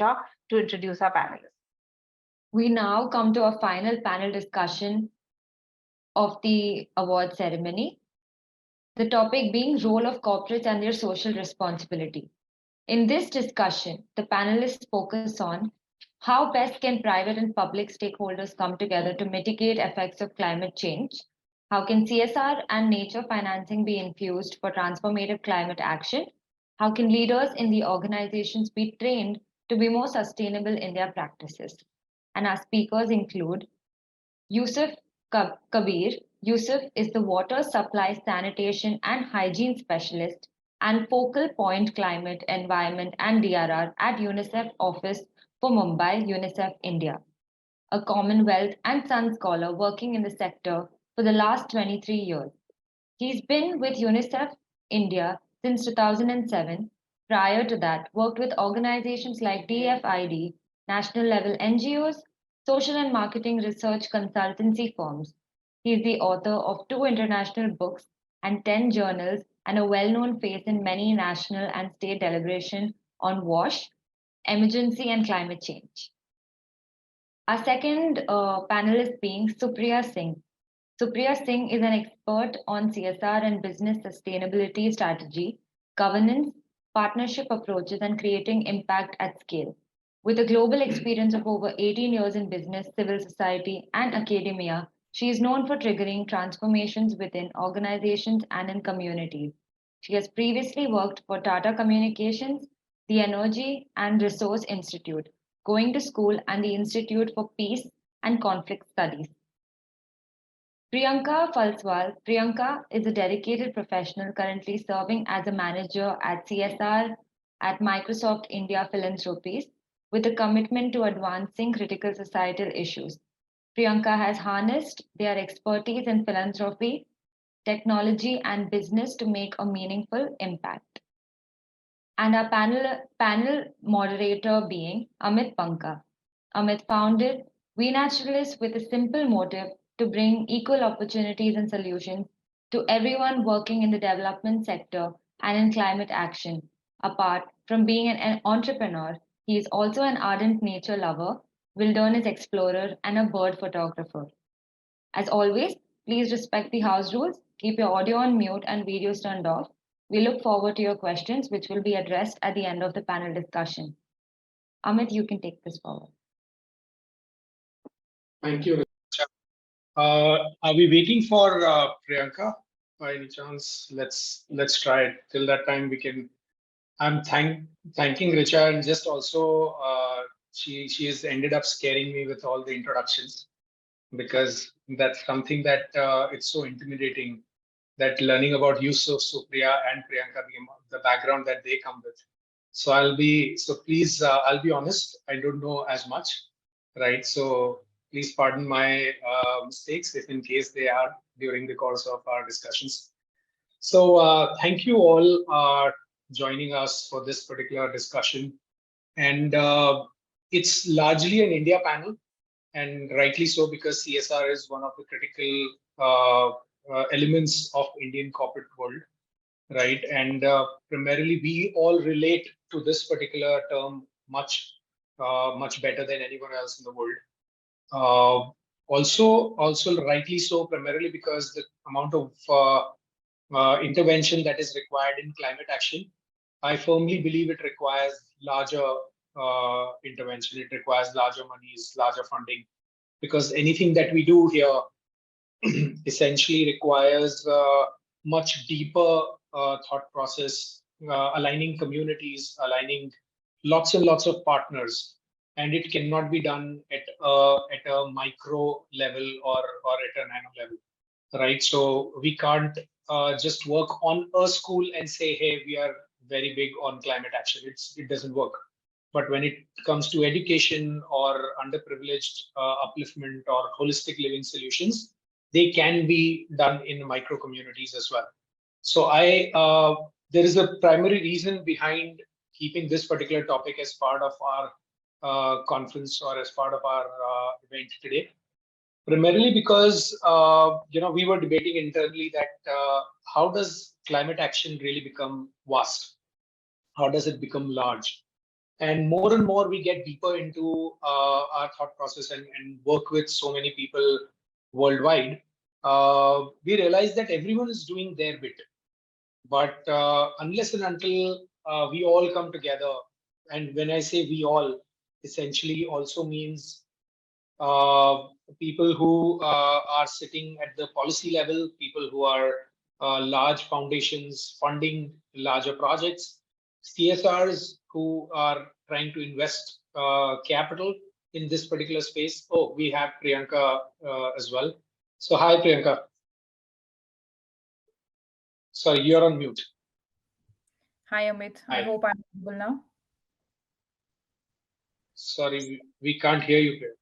Richa to introduce our panelists. We now come to our final panel discussion of the award ceremony. The topic being role of corporates and their social responsibility. In this discussion, the panelists focus on how best can private and public stakeholders come together to mitigate effects of climate change? How can CSR and nature financing be infused for transformative climate action? How can leaders in the organizations be trained to be more sustainable in their practices? And our speakers include Yusuf Kabir. Yusuf is the water supply, sanitation, and hygiene specialist and focal point climate, environment, and DRR at UNICEF Office for Mumbai, UNICEF India, a Commonwealth and Sun scholar working in the sector for the last 23 years. He's been with UNICEF India since 2007. Prior to that, worked with organizations like DFID, national level NGOs, social and marketing research consultancy firms. He is the author of 2 international books and 10 journals and a well-known face in many national and state deliberations on WASH, emergency and climate change. Our second panelist being Supriya Singh. Supriya Singh is an expert on CSR and business sustainability strategy, governance, partnership approaches, and creating impact at scale. With a global experience of over 18 years in business, civil society, and academia, she is known for triggering transformations within organizations and in communities. She has previously worked for Tata Communications, the Energy and Resource Institute, Going to School, and the Institute for Peace and Conflict Studies. Priyanka Falswal. Priyanka is a dedicated professional currently serving as a manager at CSR at Microsoft India Philanthropies with a commitment to advancing critical societal issues. Priyanka has harnessed their expertise in philanthropy, technology, and business to make a meaningful impact. And our panel moderator being Amit Panka. Amit founded We Naturalists with a simple motive to bring equal opportunities and solutions to everyone working in the development sector and in climate action. Apart from being an entrepreneur, he is also an ardent nature lover, wilderness explorer, and a bird photographer. As always, please respect the house rules, keep your audio on mute and videos turned off. We look forward to your questions, which will be addressed at the end of the panel discussion. Amit, you can take this forward. Thank you, Richa. Are we waiting for Priyanka by any chance? Let's try it. Till that time, we can. I'm thanking Richa, and just also she has ended up scaring me with all the introductions, because that's something that it's so intimidating, that learning about Yusuf, Supriya, and Priyanka, the background that they come with. So please, I'll be honest, I don't know as much, right? So please pardon my mistakes if in case they are during the course of our discussions. So thank you all joining us for this particular discussion. And it's largely an India panel, and rightly so, because CSR is one of the critical elements of Indian corporate world, right? And primarily, we all relate to this particular term much better than anyone else in the world. Also rightly so, primarily because the amount of intervention that is required in climate action, I firmly believe it requires larger intervention. It requires larger monies, larger funding, because anything that we do here essentially requires much deeper thought process, aligning communities, aligning lots and lots of partners, and it cannot be done at a micro level or at a nano level, right? So we can't just work on a school and say, hey, we are very big on climate action. It doesn't work. But when it comes to education or underprivileged upliftment or holistic living solutions, they can be done in micro communities as well. So there is a primary reason behind keeping this particular topic as part of our conference or as part of our event today. Primarily because we were debating internally that how does climate action really become vast? How does it become large? And more we get deeper into our thought process and work with so many people worldwide, we realize that everyone is doing their bit. But unless and until we all come together, and when I say we all, essentially also means uh, people who are sitting at the policy level, people who are large foundations funding larger projects, CSRs who are trying to invest capital in this particular space. Oh, we have Priyanka as well. So hi, Priyanka. Sorry, you're on mute. Hi, Amit. I Hi. hope I'm audible now. Sorry, we can't hear you, Priyanka.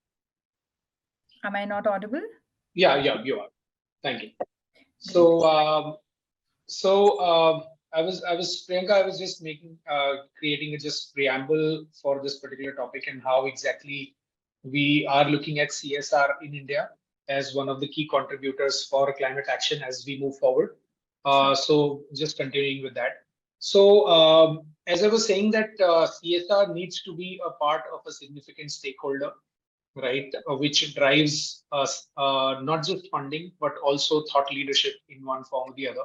Am I not audible? Yeah, you are. Thank you. So, I was Priyanka. I was just creating a just preamble for this particular topic and how exactly we are looking at CSR in India as one of the key contributors for climate action as we move forward. So, just continuing with that. So, as I was saying that CSR needs to be a part of a significant stakeholder, right, which drives us not just funding but also thought leadership in one form or the other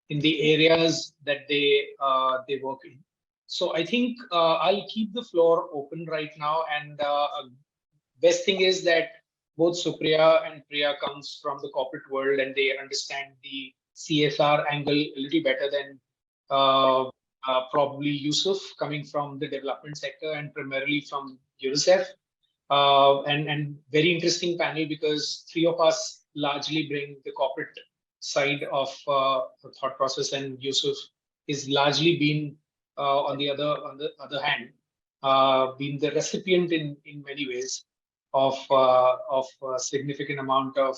in the areas that they work in. So I think I'll keep the floor open right now, and best thing is that both Supriya and Priya comes from the corporate world and they understand the CSR angle a little better than probably Yusuf coming from the development sector and primarily from UNICEF. And very interesting panel because three of us largely bring the corporate side of the thought process, and Yusuf is largely been on the other hand been the recipient in many ways of a significant amount of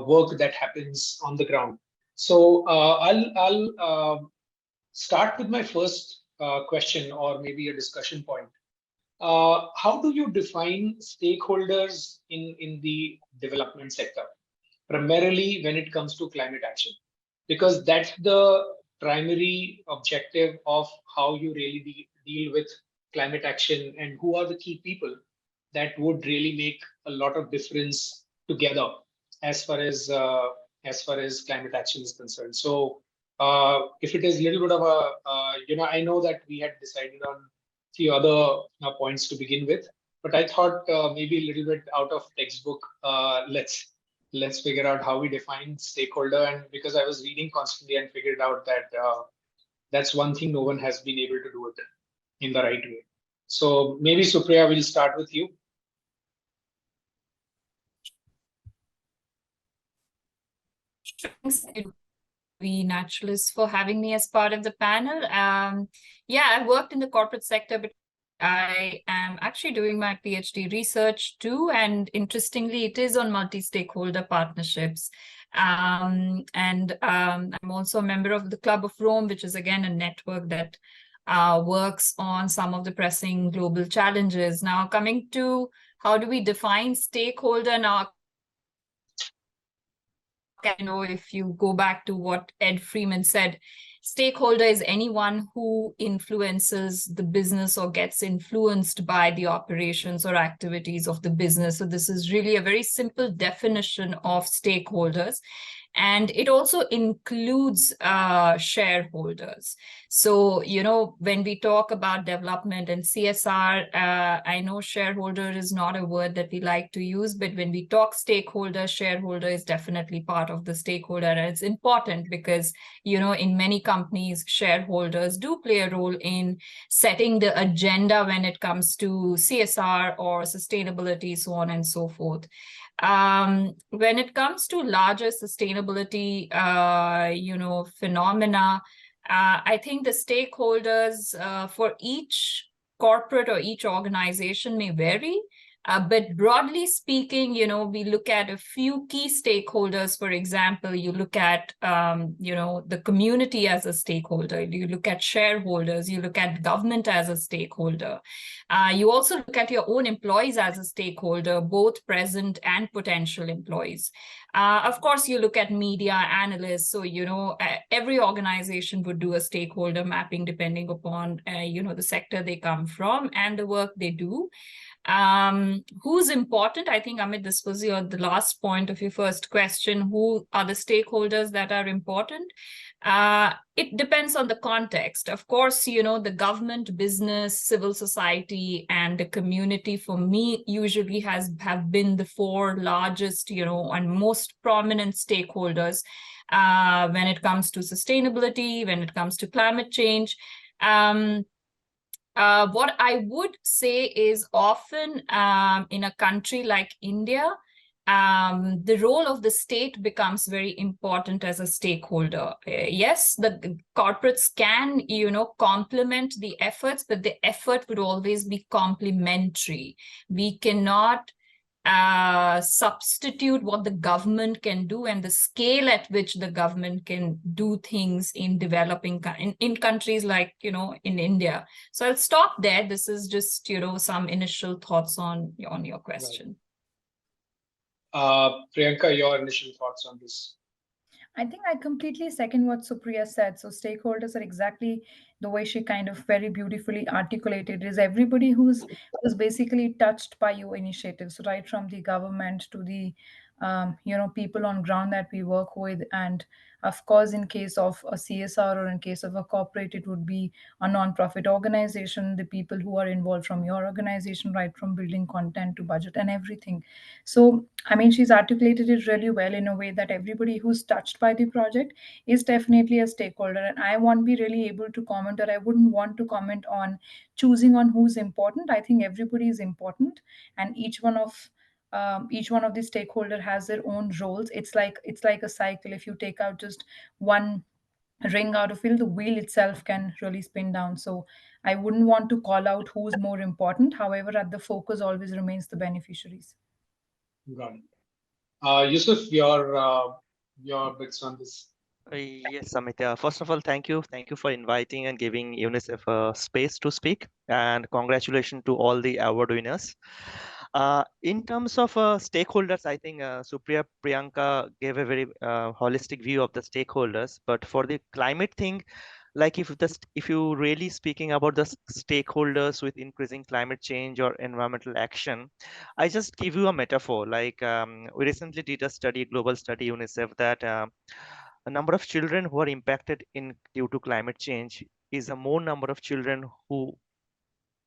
work that happens on the ground. So I'll start with my first question or maybe a discussion point. How do you define stakeholders in the development sector, primarily when it comes to climate action? Because that's the primary objective of how you really deal with climate action, and who are the key people that would really make a lot of difference together as far as climate action is concerned. So if it is a little bit of a I know that we had decided on few other points to begin with, but I thought maybe a little bit out of textbook. Let's figure out how we define stakeholder, and because I was reading constantly and figured out that that's one thing no one has been able to do it in the right way. So maybe Supriya, will start with you. Thanks, the naturalists, for having me as part of the panel. Yeah, I've worked in the corporate sector, but I am actually doing my PhD research too. And interestingly, it is on multi-stakeholder partnerships. I'm also a member of the Club of Rome, which is again a network that works on some of the pressing global challenges. Now, coming to how do we define stakeholder now? If you go back to what Ed Freeman said, stakeholder is anyone who influences the business or gets influenced by the operations or activities of the business. So this is really a very simple definition of stakeholders. And it also includes shareholders. So, when we talk about development and CSR, I know shareholder is not a word that we like to use, but when we talk stakeholder, shareholder is definitely part of the stakeholder. And it's important because, in many companies, shareholders do play a role in setting the agenda when it comes to CSR or sustainability, so on and so forth. When it comes to larger sustainability, phenomena, I think the stakeholders for each corporate or each organization may vary. But broadly speaking, we look at a few key stakeholders. For example, you look at, the community as a stakeholder. You look at shareholders. You look at government as a stakeholder. You also look at your own employees as a stakeholder, both present and potential employees. Of course, you look at media analysts. So, every organization would do a stakeholder mapping depending upon, the sector they come from and the work they do. Who's important? I think, Amit, this was the last point of your first question. Who are the stakeholders that are important? It depends on the context. Of course, the government, business, civil society, and the community, for me, usually have been the four largest, and most prominent stakeholders when it comes to sustainability, when it comes to climate change. What I would say is often in a country like India, the role of the state becomes very important as a stakeholder. Yes, the corporates can, complement the efforts, but the effort would always be complementary. We cannot substitute what the government can do and the scale at which the government can do things in developing in countries like in India. So I'll stop there. This is just some initial thoughts on your question. Priyanka, your initial thoughts on this? I think I completely second what Supriya said. So stakeholders are exactly the way she kind of very beautifully articulated, is everybody who's basically touched by your initiatives, right from the government to the people on ground that we work with. And of course, in case of a CSR or in case of a corporate, it would be a non-profit organization, the people who are involved from your organization, right from building content to budget and everything. So I mean, she's articulated it really well in a way that everybody who's touched by the project is definitely a stakeholder. And I won't be really able to comment, or I wouldn't want to comment on choosing on who's important. I think everybody is important, and each one of the stakeholder has their own roles. It's like a cycle. If you take out just one ring out of wheel, the wheel itself can really spin down. So I wouldn't want to call out who's more important. However, at the focus always remains the beneficiaries. Got it. Yusuf, your bits on this. Yes, Amit. First of all, thank you. Thank you for inviting and giving UNICEF a space to speak. And congratulations to all the award winners. In terms of stakeholders, I think Supriya Priyanka gave a very holistic view of the stakeholders. But for the climate thing, like if you really speaking about the stakeholders with increasing climate change or environmental action, I just give you a metaphor. Like we recently did a study, global study, UNICEF, that a number of children who are impacted due to climate change is a more number of children who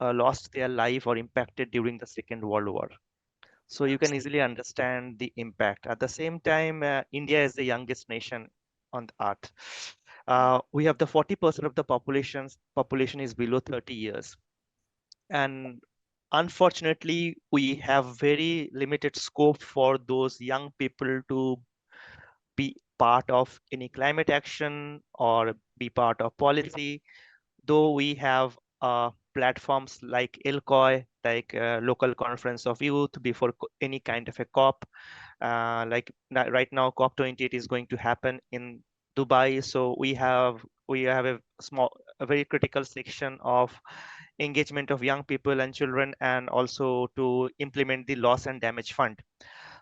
lost their life or impacted during the Second World War. So you can easily understand the impact. At the same time, India is the youngest nation on the earth. We have the 40% of the population is below 30 years. And unfortunately, we have very limited scope for those young people to be part of any climate action or be part of policy, though we have platforms like ILCOI, like local conference of youth, before any kind of a COP. Like right now, COP28 is going to happen in Dubai. So we have a very critical section of engagement of young people and children, and also to implement the loss and damage fund.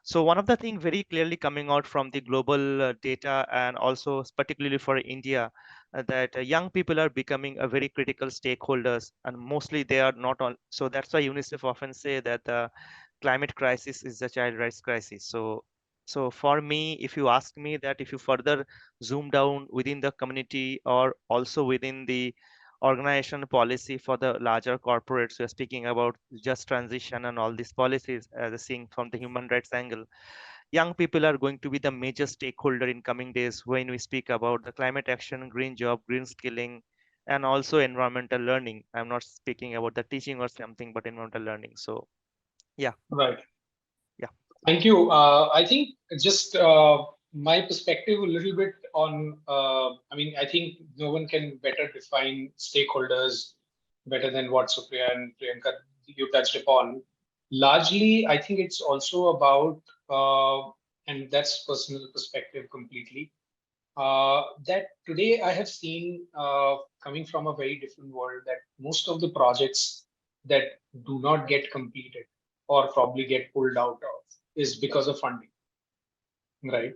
So one of the things very clearly coming out from the global data, and also particularly for India, that young people are becoming a very critical stakeholders, and mostly they are not all. So that's why UNICEF often say that the climate crisis is the child rights crisis. So for me, if you ask me that, if you further zoom down within the community or also within the organization policy for the larger corporates, we're speaking about just transition and all these policies, as seeing from the human rights angle, young people are going to be the major stakeholder in coming days when we speak about the climate action, green job, green skilling, and also environmental learning. I'm not speaking about the teaching or something, but environmental learning. So yeah. Right. Yeah. Thank you. I think just my perspective a little bit on, I think no one can better define stakeholders better than what Supriya and Priyanka you touched upon. Largely, I think it's also about, and that's personal perspective completely, that today I have seen, coming from a very different world, that most of the projects that do not get completed or probably get pulled out of is because of funding, right?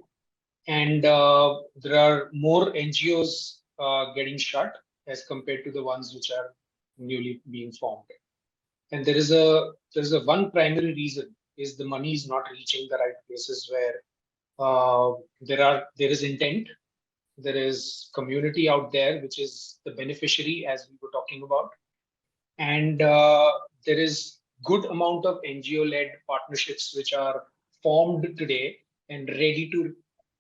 And there are more NGOs getting shut as compared to the ones which are newly being formed. And there's a one primary reason is the money is not reaching the right places where there is intent, there is community out there which is the beneficiary, as we were talking about, and there is good amount of NGO-led partnerships which are formed today and ready to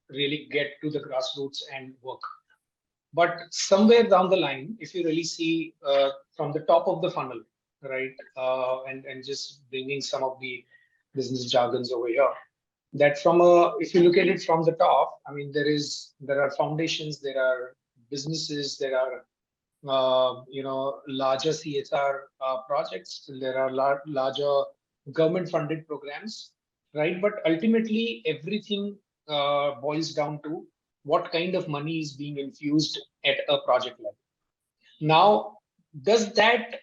really get to the grassroots and work. But somewhere down the line, if you really see from the top of the funnel, right, and just bringing some of the business jargons over here, that if you look at it from the top, I mean, there are foundations, there are businesses, there are larger CSR projects, there are larger government-funded programs, right? But ultimately, everything boils down to what kind of money is being infused at a project level. Now, does that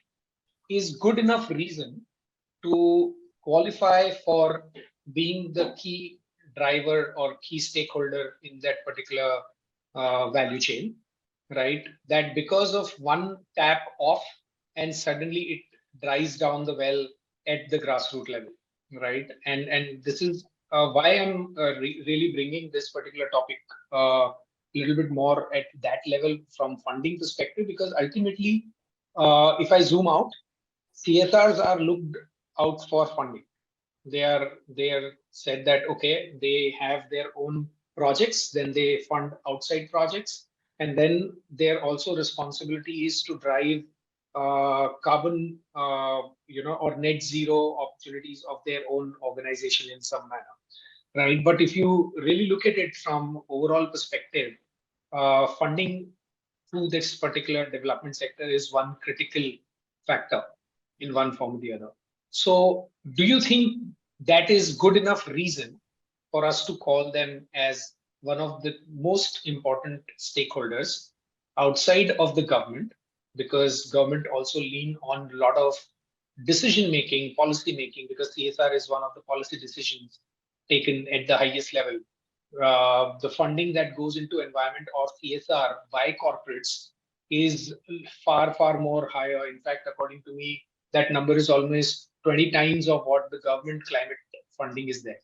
is good enough reason to qualify for being the key driver or key stakeholder in that particular value chain, right? That because of one tap off and suddenly it dries down the well at the grassroots level, right? And this is why I'm really bringing this particular topic a little bit more at that level from funding perspective, because ultimately, if I zoom out, CSRs are looked out for funding. They are said that, okay, they have their own projects, then they fund outside projects, and then their also responsibility is to drive carbon, or net zero opportunities of their own organization in some manner, right? But if you really look at it from overall perspective, funding to this particular development sector is one critical factor in one form or the other. So do you think that is good enough reason for us to call them as one of the most important stakeholders outside of the government? Because government also lean on a lot of decision making, policy making, because CSR is one of the policy decisions taken at the highest level. The funding that goes into environment or CSR by corporates is far more higher. In fact, according to me, that number is almost 20 times of what the government climate funding is there,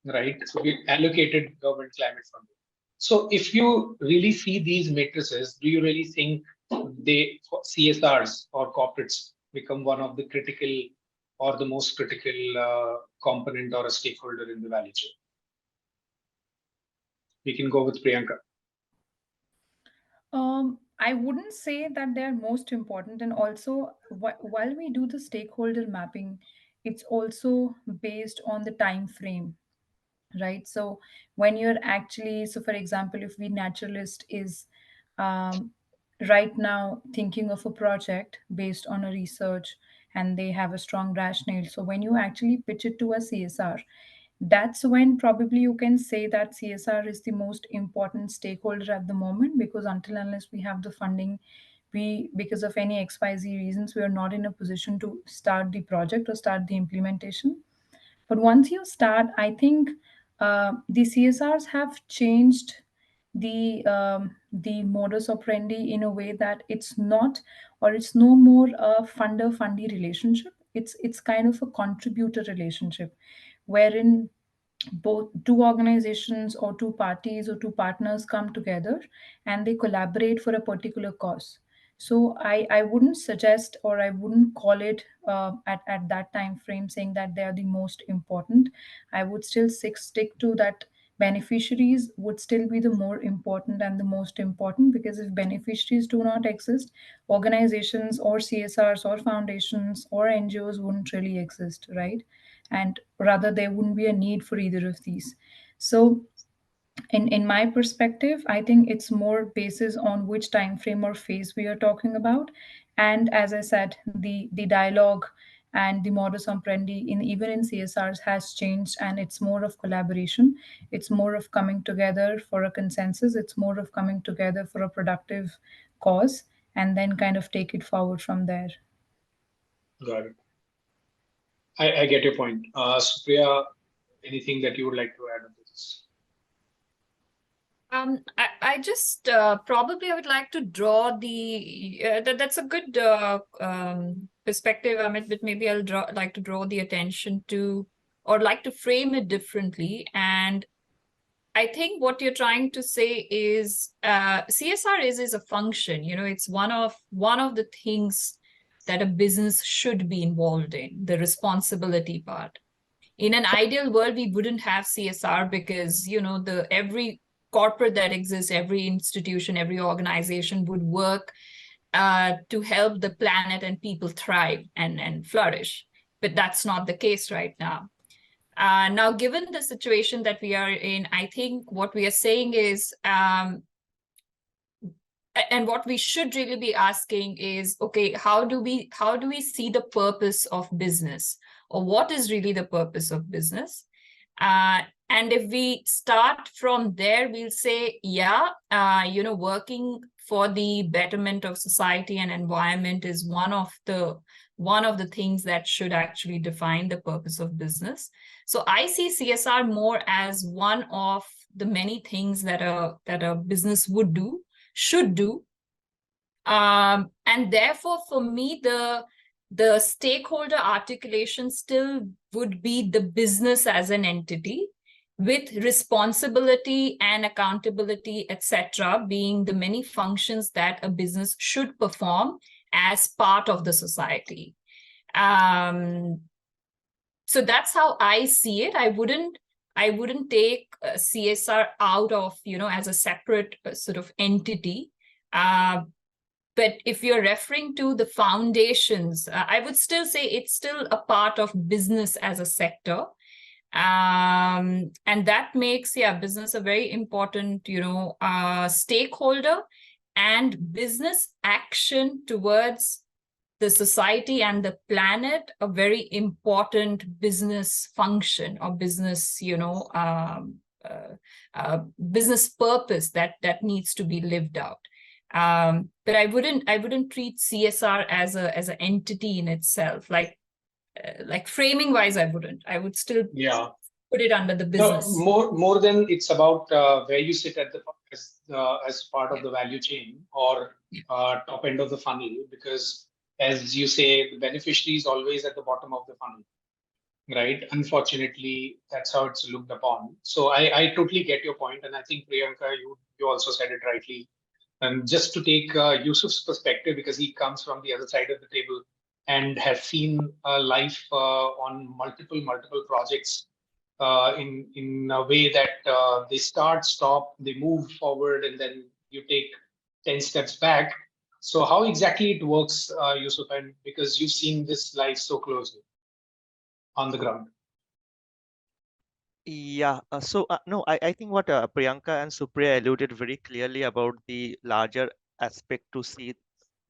right? So we allocated government climate funding. So if you really see these matrices, do you really think CSRs or corporates become one of the critical or the most critical component or a stakeholder in the value chain? We can go with Priyanka. I wouldn't say that they're most important. And also, while we do the stakeholder mapping, it's also based on the time frame, right? So when you're actually, so for example, if the naturalist is um, right now thinking of a project based on a research and they have a strong rationale, so when you actually pitch it to a CSR, that's when probably you can say that CSR is the most important stakeholder at the moment, because until unless we have the funding, we, because of any XYZ reasons, we are not in a position to start the project or start the implementation. But once you start, I think the CSRs have changed the modus operandi in a way that it's not, or it's no more a funder fundee relationship. It's kind of a contributor relationship, wherein both two organizations or two parties or two partners come together and they collaborate for a particular cause. So I wouldn't suggest, or I wouldn't call it at that time frame saying that they are the most important. I would still stick to that beneficiaries would still be the more important and the most important, because if beneficiaries do not exist, organizations or CSRs or foundations or NGOs wouldn't really exist, right? And rather there wouldn't be a need for either of these. So in my perspective, I think it's more basis on which time frame or phase we are talking about. And as I said, the dialogue and the modus operandi in even in CSRs has changed, and it's more of collaboration. It's more of coming together for a consensus. It's more of coming together for a productive cause, and then kind of take it forward from there. Got it. I get your point. Supriya, anything that you would like to add on this? I just probably I would like to draw the that's a good perspective, Amit, but maybe I'll like to draw the attention to, or like to frame it differently. And I think what you're trying to say is CSR is a function. You know, it's one of the things that a business should be involved in, the responsibility part. In an ideal world, we wouldn't have CSR because, you know, every corporate that exists, every institution, every organization would work to help the planet and people thrive and flourish. But that's not the case right now. Now, given the situation that we are in, I think what we are saying is, and what we should really be asking is, okay, how do we see the purpose of business, or what is really the purpose of business? And if we start from there, we'll say, yeah, you know, working for the betterment of society and environment is one of the things that should actually define the purpose of business. So I see CSR more as one of the many things that a business should do. And therefore, for me, the stakeholder articulation still would be the business as an entity, with responsibility and accountability, etc., being the many functions that a business should perform as part of the society. So that's how I see it. I wouldn't take CSR out of, you know, as a separate sort of entity. But if you're referring to the foundations, I would still say it's still a part of business as a sector. And that makes, business a very important, you know, stakeholder, and business action towards the society and the planet a very important business function or business, you know, business purpose that needs to be lived out. But I wouldn't treat CSR as an entity in itself. Like framing wise, I would still put it under the business. No, more than it's about where you sit at as part of the value chain or top end of the funnel, because as you say, the beneficiary is always at the bottom of the funnel, right? Unfortunately, that's how it's looked upon. So I totally get your point, and I think Priyanka, you also said it rightly. And just to take Yusuf's perspective, because he comes from the other side of the table and has seen life on multiple projects in a way that they start, stop, they move forward, and then you take 10 steps back. So how exactly it works, Yusuf, and because you've seen this life so closely on the ground? Yeah, no, I think what Priyanka and Supriya alluded very clearly about the larger aspect to see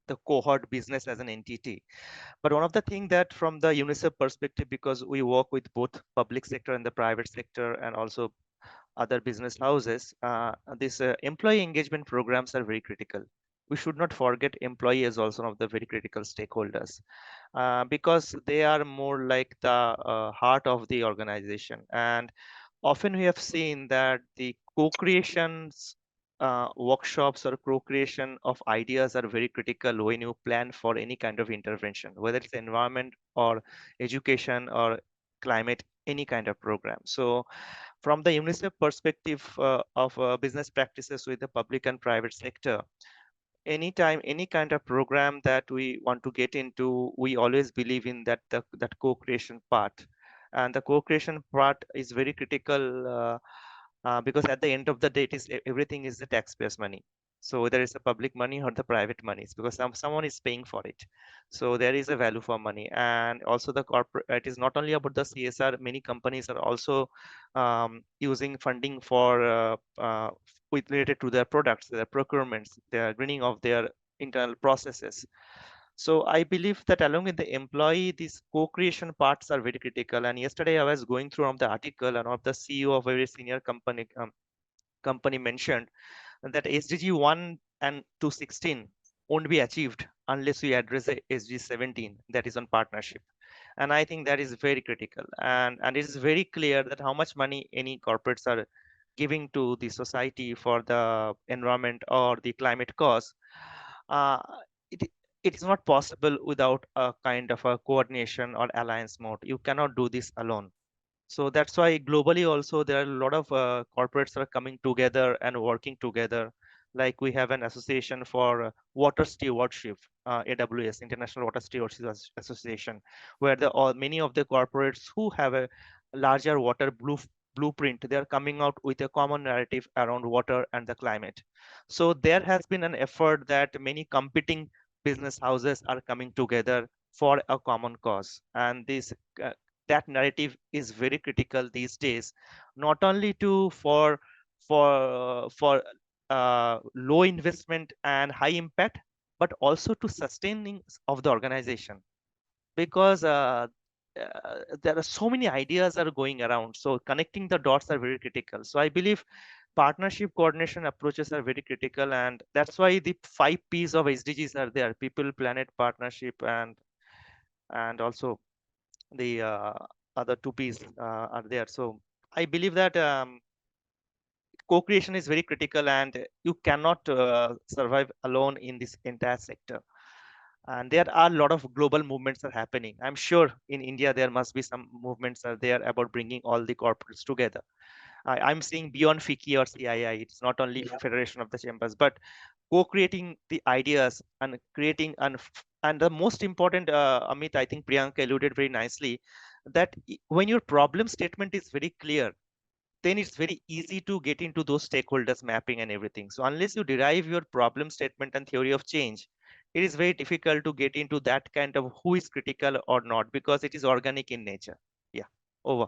the cohort business as an entity. But one of the things that from the UNICEF perspective, because we work with both public sector and the private sector and also other business houses, these employee engagement programs are very critical. We should not forget employee as also one of the very critical stakeholders, because they are more like the heart of the organization. And often we have seen that the co-creations workshops or co-creation of ideas are very critical when you plan for any kind of intervention, whether it's environment or education or climate, any kind of program. So from the UNICEF perspective of business practices with the public and private sector, anytime any kind of program that we want to get into, we always believe in that co-creation part. And the co-creation part is very critical because at the end of the day, everything is the taxpayers' money. So whether it's the public money or the private money, it's because someone is paying for it. So there is a value for money. And also the corporate, it is not only about the CSR, many companies are also using funding for related to their products, their procurements, their greening of their internal processes. So I believe that along with the employee, these co-creation parts are very critical. And yesterday I was going through one of the article, and one of the CEO of a very senior company mentioned that SDG 1 and 216 won't be achieved unless we address the SDG 17, that is on partnership. And I think that is very critical. And it is very clear that how much money any corporates are giving to the society for the environment or the climate cause, uh, it, it is not possible without a kind of a coordination or alliance mode. You cannot do this alone. So that's why globally also there are a lot of corporates that are coming together and working together. Like we have an association for water stewardship, AWS, International Water Stewardship Association, where many of the corporates who have a larger water blueprint, they are coming out with a common narrative around water and the climate. So there has been an effort that many competing business houses are coming together for a common cause, and this that narrative is very critical these days, not only to for low investment and high impact, but also to sustaining of the organization, because there are so many ideas are going around, so connecting the dots are very critical. So I believe partnership coordination approaches are very critical, and that's why the 5 P's of SDGs are there: people, planet, partnership, and also the other 2 P's are there. So I believe that co-creation is very critical, and you cannot survive alone in this entire sector. And there are a lot of global movements are happening. I'm sure in India there must be some movements are there about bringing all the corporates together. I'm seeing beyond FICCI or CII. It's not only Federation of the Chambers, but co-creating the ideas and creating and the most important, Amit, I think Priyanka alluded very nicely, that when your problem statement is very clear, then it's very easy to get into those stakeholders mapping and everything. So unless you derive your problem statement and theory of change, it is very difficult to get into that kind of who is critical or not, because it is organic in nature. Yeah, over.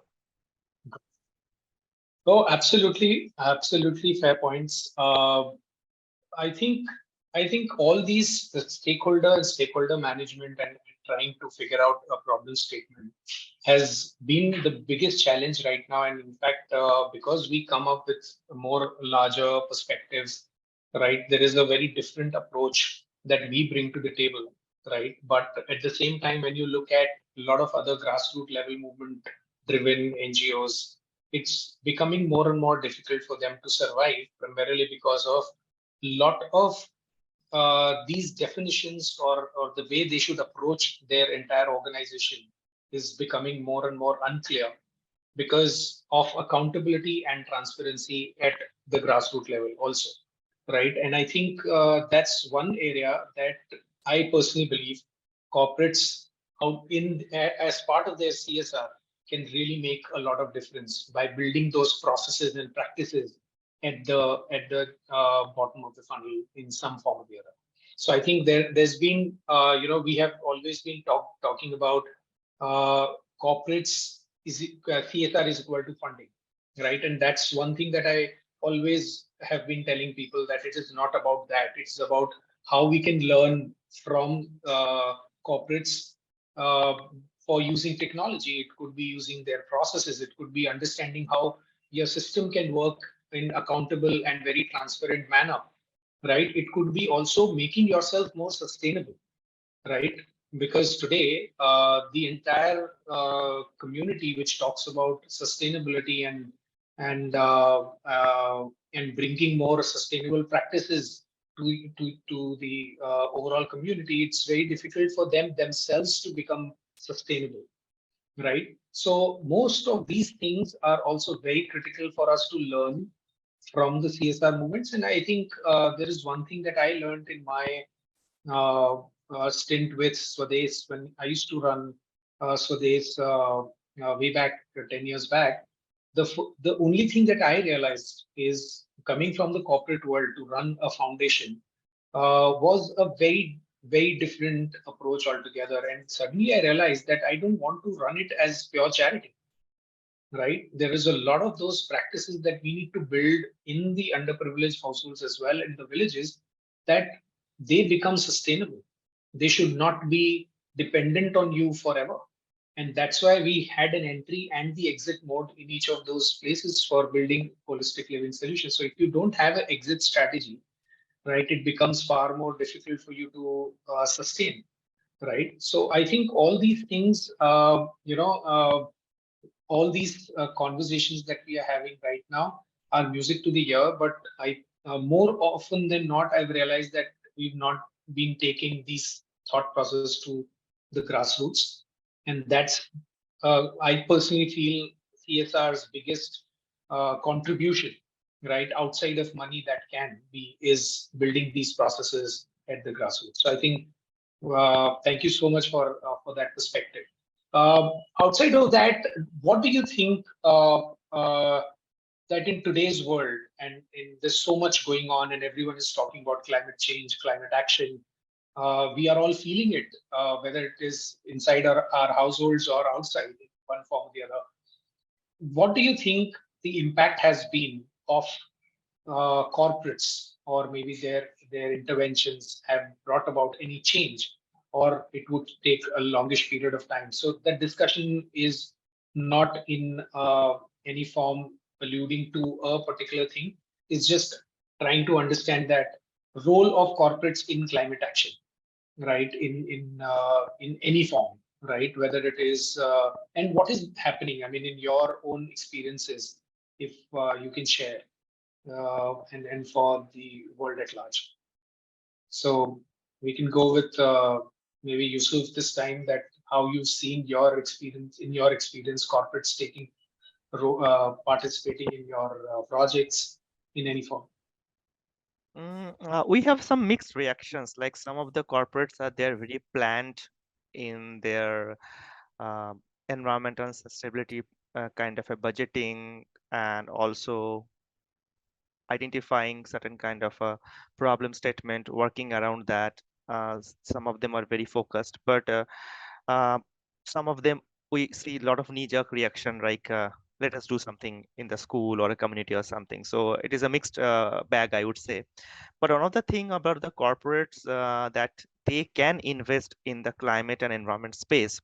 Oh, absolutely, absolutely fair points. I think all these the stakeholder management and trying to figure out a problem statement has been the biggest challenge right now. And in fact, because we come up with more larger perspectives, right, there is a very different approach that we bring to the table, right? But at the same time, when you look at a lot of other grassroots level movement driven NGOs, it's becoming more and more difficult for them to survive, primarily because of lot of these definitions or the way they should approach their entire organization is becoming more and more unclear because of accountability and transparency at the grassroots level also, right? And I think that's one area that I personally believe corporates out in as part of their CSR can really make a lot of difference by building those processes and practices at the bottom of the funnel in some form or the other. So I think there's been we have always been talking about corporates CSR is equal to funding, right? And that's one thing that I always have been telling people, that it is not about that. It's about how we can learn from corporates for using technology. It could be using their processes. It could be understanding how your system can work in accountable and very transparent manner, right? It could be also making yourself more sustainable, right? Because today, the entire community which talks about sustainability and bringing more sustainable practices to the overall community, it's very difficult for them themselves to become sustainable, right? So most of these things are also very critical for us to learn from the CSR movements. And I think there is one thing that I learned in my stint with Swades when I used to run Swades way back 10 years back. The only thing that I realized is, coming from the corporate world to run a foundation was a very different approach altogether. And suddenly I realized that I don't want to run it as pure charity, right? There is a lot of those practices that we need to build in the underprivileged households as well in the villages, that they become sustainable, They should not be dependent on you forever. And that's why we had an entry and the exit mode in each of those places for building holistic living solutions. So if you don't have an exit strategy, right, it becomes far more difficult for you to sustain, right? So I think all these things, all these conversations that we are having right now are music to the ear, but I more often than not, I've realized that we've not been taking these thought process to the grassroots. And that's, I personally feel, CSR's biggest contribution, right, outside of money that can be, is building these processes at the grassroots. So I think, thank you so much for that perspective. Outside of that, what do you think that in today's world, and there's so much going on, and everyone is talking about climate change, climate action, we are all feeling it, whether it is inside our households or outside in one form or the other. What do you think the impact has been of corporates, or maybe their interventions have brought about any change, or it would take a longish period of time? So that discussion is not in any form alluding to a particular thing. It's just trying to understand that role of corporates in climate action, right, in any form, right, whether it is and what is happening, I mean, in your own experiences, if you can share, and for the world at large. So we can go with maybe Yusuf this time, that how you've seen your experience, in your experience, corporates taking participating in your projects in any form. We have some mixed reactions. Like some of the corporates are they're very planned in their uh, environmental sustainability kind of a budgeting, and also identifying certain kind of a problem statement, working around that. Some of them are very focused, but uh, some of them we see a lot of knee-jerk reaction, like let us do something in the school or a community or something. So it is a mixed bag, I would say. But another thing about the corporates, that they can invest in the climate and environment space.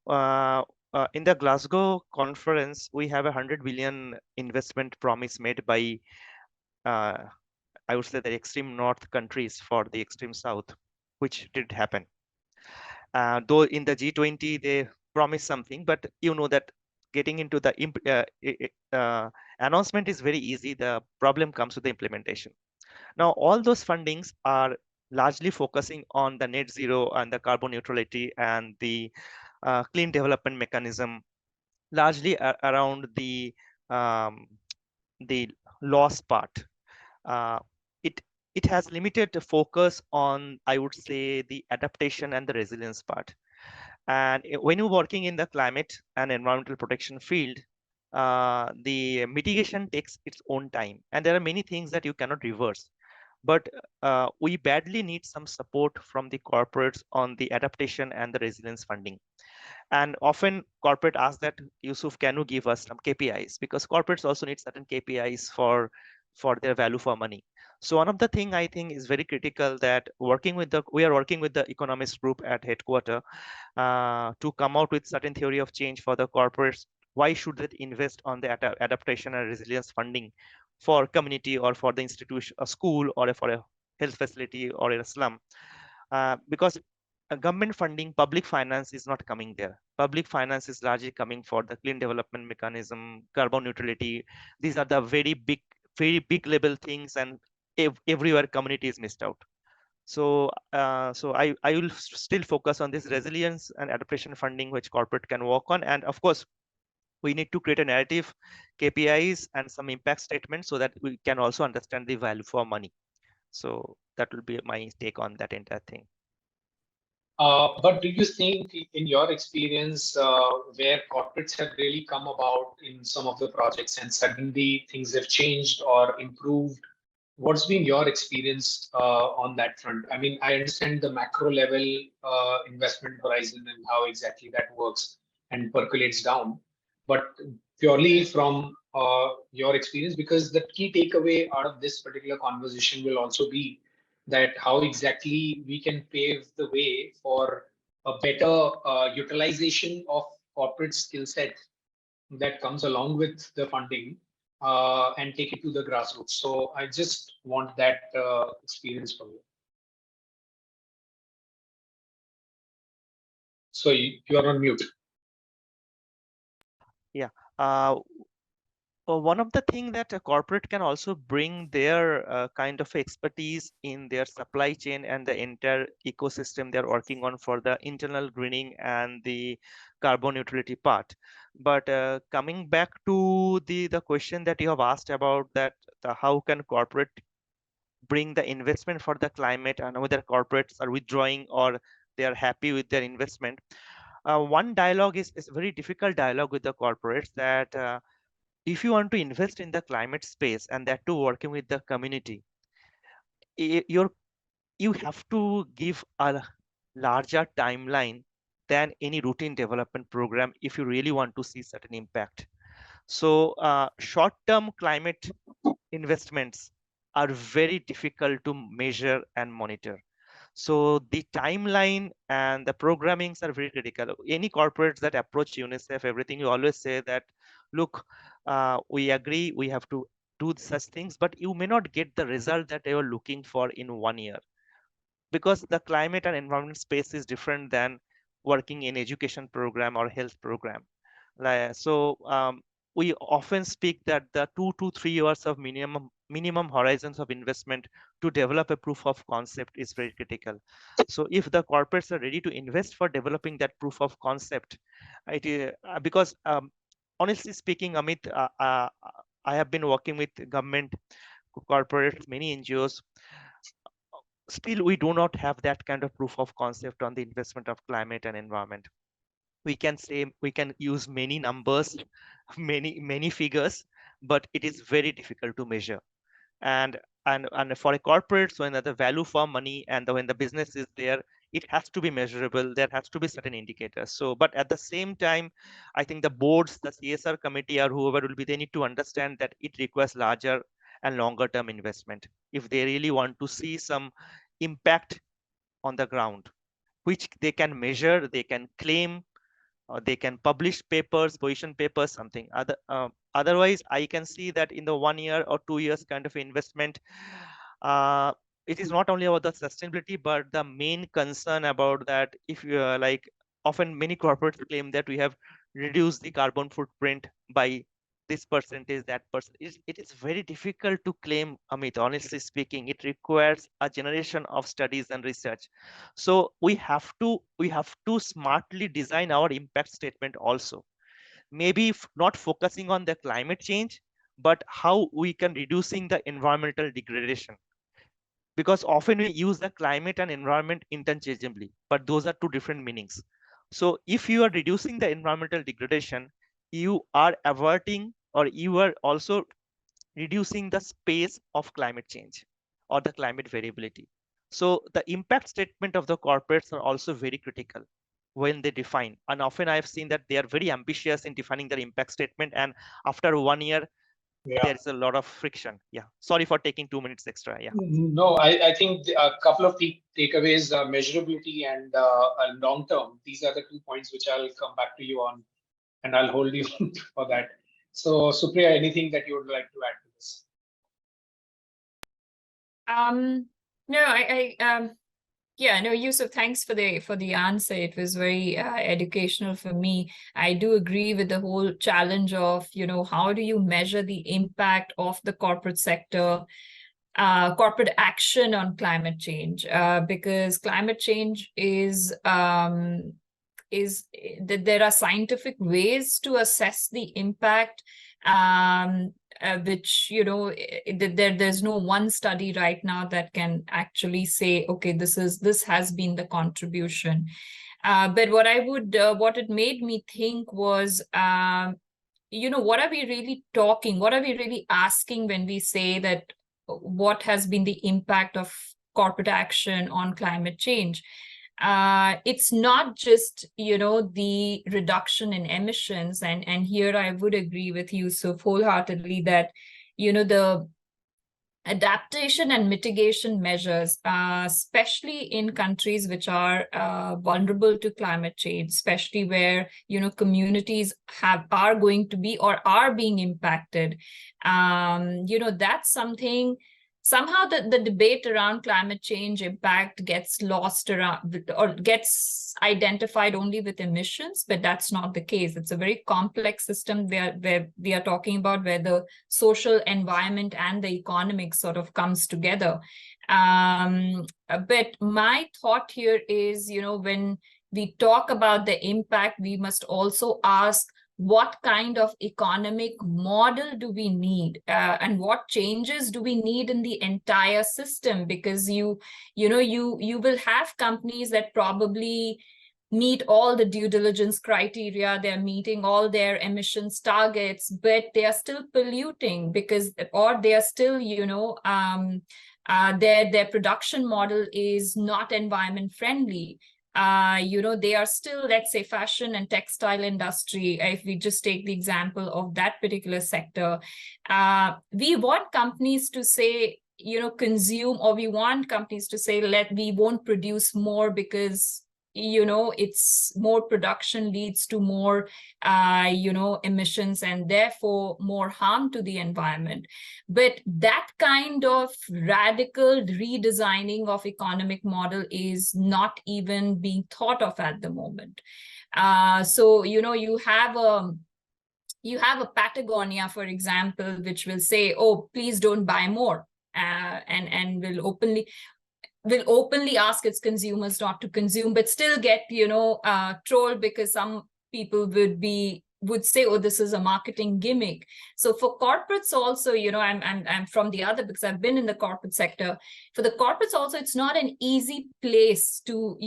Uh, in the Glasgow conference, we have 100 billion investment promise made by, I would say, the extreme north countries for the extreme south, which did happen. Though in the G20 they promised something, but you know that getting into the announcement is very easy. The problem comes with the implementation. Now, all those fundings are largely focusing on the net zero and the carbon neutrality and the clean development mechanism, largely around the loss part. Uh, it it has limited focus on, I would say, the adaptation and the resilience part. And when you're working in the climate and environmental protection field, the mitigation takes its own time, and there are many things that you cannot reverse. But we badly need some support from the corporates on the adaptation and the resilience funding. And often corporate asks that, Yusuf, can you give us some KPIs? Because corporates also need certain KPIs for their value for money. So one of the thing I think is very critical, that we are working with the economist group at headquarter to come out with certain theory of change for the corporates. Why should they invest on the adaptation and resilience funding for community or for the institution, a school, or for a health facility or a slum? Because government funding, public finance is not coming there. Public finance is largely coming for the clean development mechanism, carbon neutrality. These are the very big level things, and everywhere community is missed out. So, I will still focus on this resilience and adaptation funding, which corporate can work on. And of course, we need to create a narrative, KPIs, and some impact statements so that we can also understand the value for money. So that will be my take on that entire thing. But do you think, in your experience, where corporates have really come about in some of the projects and suddenly things have changed or improved, what's been your experience on that front? I mean, I understand the macro level investment horizon and how exactly that works and percolates down, but purely from your experience, because the key takeaway out of this particular conversation will also be that how exactly we can pave the way for a better utilization of corporate skill set that comes along with the funding and take it to the grassroots. So I just want that experience from you. So you are on mute. Yeah. One of the things that a corporate can also bring their kind of expertise in their supply chain and the entire ecosystem they're working on for the internal greening and the carbon neutrality part. But coming back to the question that you have asked about that how can corporate bring the investment for the climate, and whether corporates are withdrawing or they are happy with their investment. One dialogue is a very difficult dialogue with the corporates that if you want to invest in the climate space and that too working with the community, you have to give a larger timeline than any routine development program if you really want to see certain impact. So short-term climate investments are very difficult to measure and monitor. So the timeline and the programmings are very critical. Any corporates that approach UNICEF, everything, you always say that, look, we agree we have to do such things, but you may not get the result that you are looking for in 1 year, because the climate and environment space is different than working in education program or health program. So we often speak that the 2 to 3 years of minimum horizons of investment to develop a proof of concept is very critical. So if the corporates are ready to invest for developing that proof of concept, it is because honestly speaking, Amit, I have been working with government, corporates, many NGOs. Still, we do not have that kind of proof of concept on the investment of climate and environment. We can say we can use many numbers, many figures, but it is very difficult to measure. And for a corporate, when the value for money and when the business is there, it has to be measurable. There has to be certain indicators. So, but at the same time, I think the boards, the CSR committee, or whoever will be, they need to understand that it requires larger and longer term investment if they really want to see some impact on the ground, which they can measure, they can claim, or they can publish papers, position papers, something other. Otherwise, I can see that in the 1 year or 2 years kind of investment, it is not only about the sustainability, but the main concern about that, if you like, often many corporates claim that we have reduced the carbon footprint by this percentage, that percentage. It is very difficult to claim, Amit, honestly speaking. It requires a generation of studies and research. So we have to smartly design our impact statement also. Maybe not focusing on the climate change, but how we can reducing the environmental degradation, because often we use the climate and environment interchangeably, but those are two different meanings. So if you are reducing the environmental degradation, you are averting, or you are also reducing the space of climate change or the climate variability. So the impact statement of the corporates are also very critical when they define. And often I've seen that they are very ambitious in defining their impact statement, and after 1 year, there is a lot of friction. Yeah, sorry for taking 2 minutes extra. Yeah. No, I think a couple of takeaways, measurability and long term. These are the 2 points which I'll come back to you on, and I'll hold you for that. So, Supriya, anything that you would like to add to this? No, yeah, no, Yusuf, thanks for the answer. It was very educational for me. I do agree with the whole challenge of, how do you measure the impact of the corporate sector, corporate action on climate change? Because climate change is that there are scientific ways to assess the impact, which there's no one study right now that can actually say, okay, this has been the contribution. But what it made me think was, what are we really talking? What are we really asking when we say that what has been the impact of corporate action on climate change? It's not just, the reduction in emissions. And here I would agree with you so wholeheartedly that, adaptation and mitigation measures, especially in countries which are vulnerable to climate change, especially where communities are going to be or are being impacted. That's something. Somehow the debate around climate change impact gets lost around or gets identified only with emissions, but that's not the case. It's a very complex system where we are talking about where the social environment and the economic sort of comes together. But my thought here is, when we talk about the impact, we must also ask, what kind of economic model do we need, and what changes do we need in the entire system? Because you will have companies that probably meet all the due diligence criteria, they're meeting all their emissions targets, but they are still polluting or they are still, their production model is not environment friendly. They are still, let's say, fashion and textile industry. If we just take the example of that particular sector, we want companies to say, consume, or we want companies to say, we won't produce more because it's more production leads to more emissions and therefore more harm to the environment. But that kind of radical redesigning of economic model is not even being thought of at the moment. So you have a Patagonia, for example, which will say, oh, please don't buy more, and will openly ask its consumers not to consume, but still get trolled because some people would say, oh, this is a marketing gimmick. So for corporates also, I'm from the other, because I've been in the corporate sector. For the corporates also, it's not an easy place to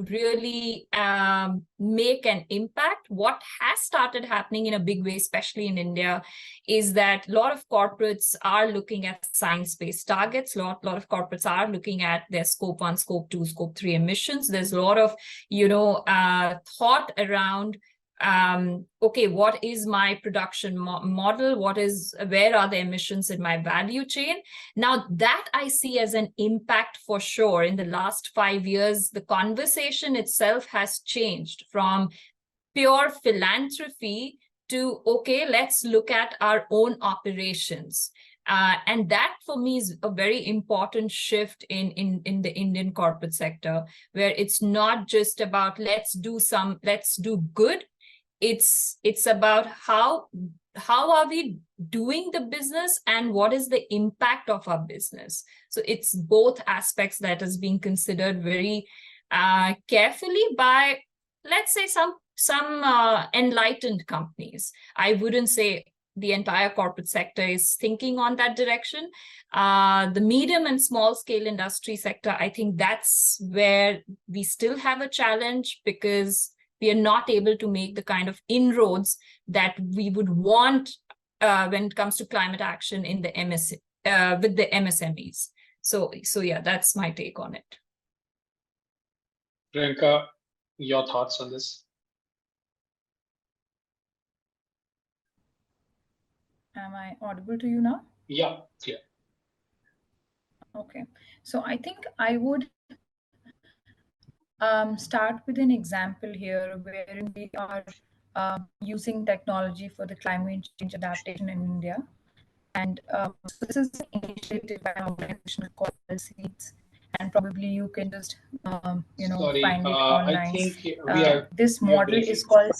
really make an impact. What has started happening in a big way, especially in India, is that a lot of corporates are looking at science-based targets. A lot of corporates are looking at their scope 1, scope 2, scope 3 emissions. There's a lot of thought around okay, what is my production model? Where are the emissions in my value chain? Now that I see as an impact for sure. In the last 5 years, the conversation itself has changed from pure philanthropy to, okay, let's look at our own operations. And that for me is a very important shift in the Indian corporate sector, where it's not just about let's do good. It's about how are we doing the business and what is the impact of our business. So it's both aspects that is being considered very carefully by, let's say, some enlightened companies. I wouldn't say the entire corporate sector is thinking on that direction. The medium and small scale industry sector, I think that's where we still have a challenge, because we are not able to make the kind of inroads that we would want when it comes to climate action in the with the MSMEs. So yeah, that's my take on it. Priyanka, your thoughts on this? Am I audible to you now? Yeah, clear. Okay, so I think I would start with an example here wherein we are using technology for the climate change adaptation in India. And so this is an initiative by an organization called Seeds, and probably you can just Sorry, find it online. I think this model is called.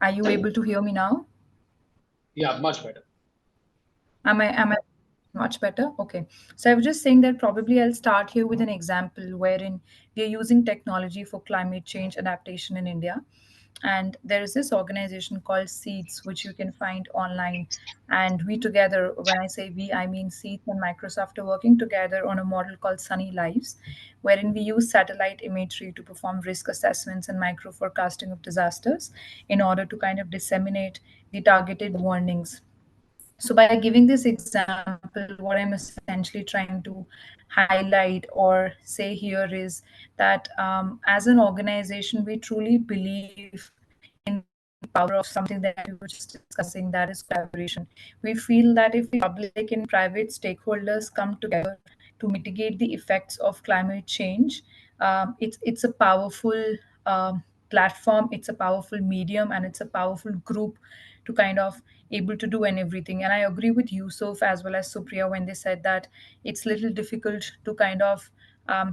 Are you able to hear me now? Yeah, much better. Am I much better? Okay. So I was just saying that probably I'll start here with an example wherein we are using technology for climate change adaptation in India. And there is this organization called Seeds, which you can find online. And we together, when I say we, I mean Seeds and Microsoft are working together on a model called Sunny Lives, wherein we use satellite imagery to perform risk assessments and micro forecasting of disasters in order to kind of disseminate the targeted warnings. So by giving this example, what I'm essentially trying to highlight or say here is that as an organization, we truly believe in power of something that we were just discussing, that is collaboration. We feel that if the public and private stakeholders come together to mitigate the effects of climate change, it's a powerful platform, it's a powerful medium, and it's a powerful group to kind of able to do and everything. And I agree with Yusuf as well as Supriya when they said that it's little difficult to kind of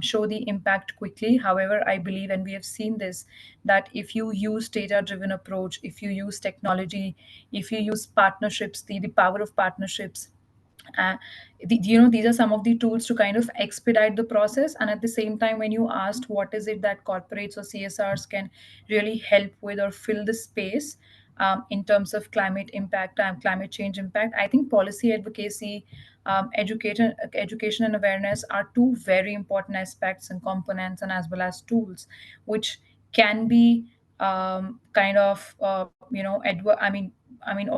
show the impact quickly. However, I believe, and we have seen this, that if you use data-driven approach, if you use technology, if you use partnerships, the power of partnerships, uh, these are some of the tools to kind of expedite the process. And at the same time, when you asked what is it that corporates or CSRs can really help with or fill the space in terms of climate impact and climate change impact, I think policy advocacy, education and awareness are two very important aspects and components, and as well as tools which can be kind of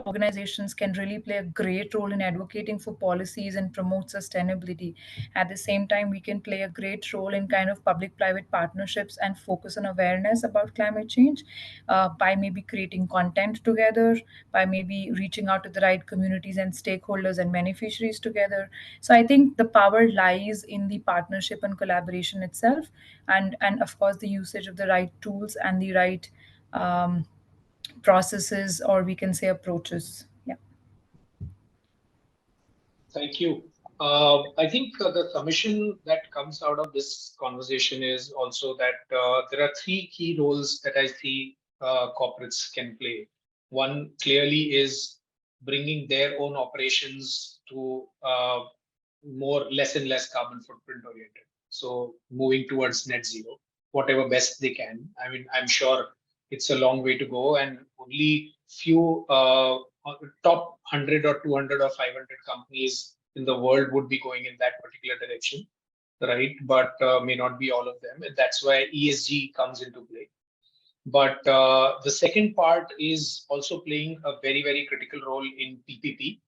organizations can really play a great role in advocating for policies and promote sustainability. At the same time, we can play a great role in kind of public-private partnerships and focus on awareness about climate change by maybe creating content together, by maybe reaching out to the right communities and stakeholders and beneficiaries together. So I think the power lies in the partnership and collaboration itself, and of course the usage of the right tools and the right processes, or we can say approaches. Yeah. Thank you. I think the submission that comes out of this conversation is also that there are three key roles that I see corporates can play. One clearly is bringing their own operations to less and less carbon footprint oriented. So moving towards net zero, whatever best they can. I mean, I'm sure it's a long way to go, and only few top 100 or 200 or 500 companies in the world would be going in that particular direction, right? But may not be all of them, and that's why ESG comes into play. But the second part is also playing a very, very critical role in PPP.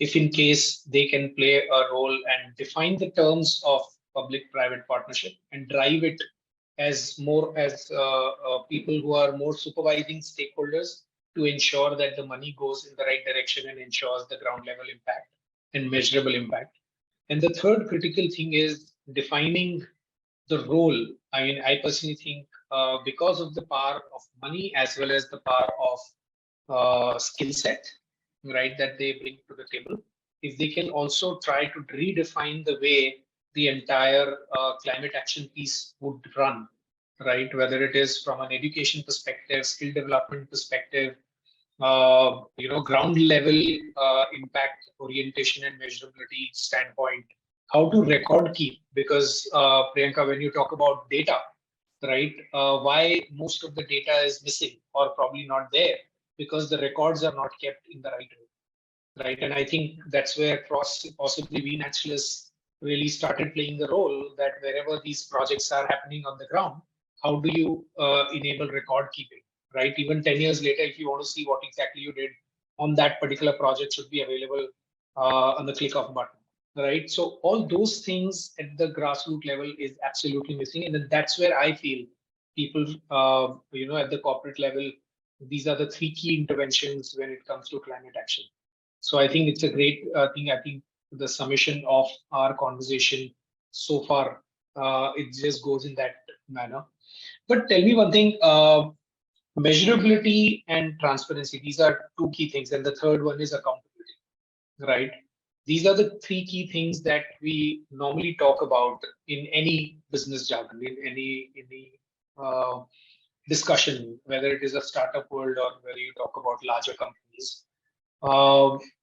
If in case they can play a role and define the terms of public-private partnership and drive it as more as people who are more supervising stakeholders to ensure that the money goes in the right direction and ensures the ground level impact and measurable impact. And the third critical thing is defining the role. I mean, I personally think because of the power of money as well as the power of skill set, right, that they bring to the table, if they can also try to redefine the way the entire climate action piece would run, right, whether it is from an education perspective, skill development perspective, ground level impact orientation and measurability standpoint, how to record keep, because Priyanka, when you talk about data, right, why most of the data is missing or probably not there, because the records are not kept in the right way, right? And I think that's where possibly we naturalists really started playing the role, that wherever these projects are happening on the ground, how do you enable record keeping, right? Even 10 years later, if you want to see what exactly you did on that particular project, should be available on the click of a button, right? So all those things at the grassroots level is absolutely missing. And that's where I feel people, at the corporate level, these are the three key interventions when it comes to climate action. So I think it's a great thing. I think the summation of our conversation so far, it just goes in that manner. But tell me one thing, measurability and transparency, these are two key things. And the third one is accountability, right? These are the three key things that we normally talk about in any business jargon, in any discussion, whether it is a startup world or whether you talk about larger companies.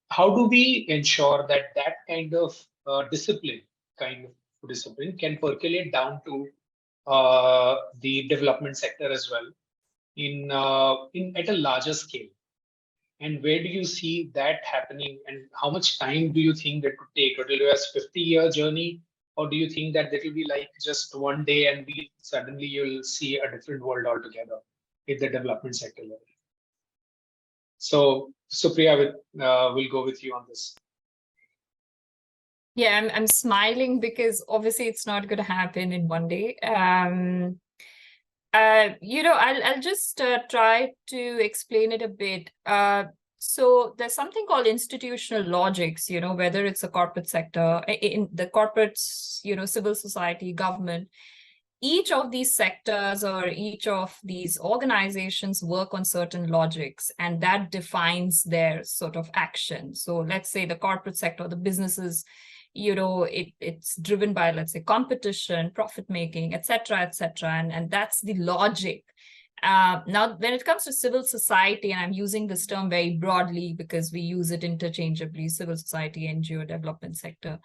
How do we ensure that that kind of discipline can percolate down to the development sector as well in at a larger scale? And where do you see that happening, and how much time do you think that could take? Will it be a 50-year journey, or do you think that it will be like just one day and suddenly you'll see a different world altogether in the development sector level? So Supriya, we'll go with you on this. Yeah, I'm smiling because obviously it's not going to happen in one day. I'll just try to explain it a bit. So there's something called institutional logics, whether it's a corporate sector, in the corporates, civil society, government. Each of these sectors or each of these organizations work on certain logics, and that defines their sort of action. So let's say the corporate sector, the businesses, it's driven by, let's say, competition, profit making, etc., and that's the logic. Now, when it comes to civil society, and I'm using this term very broadly because we use it interchangeably, civil society, NGO, development sector,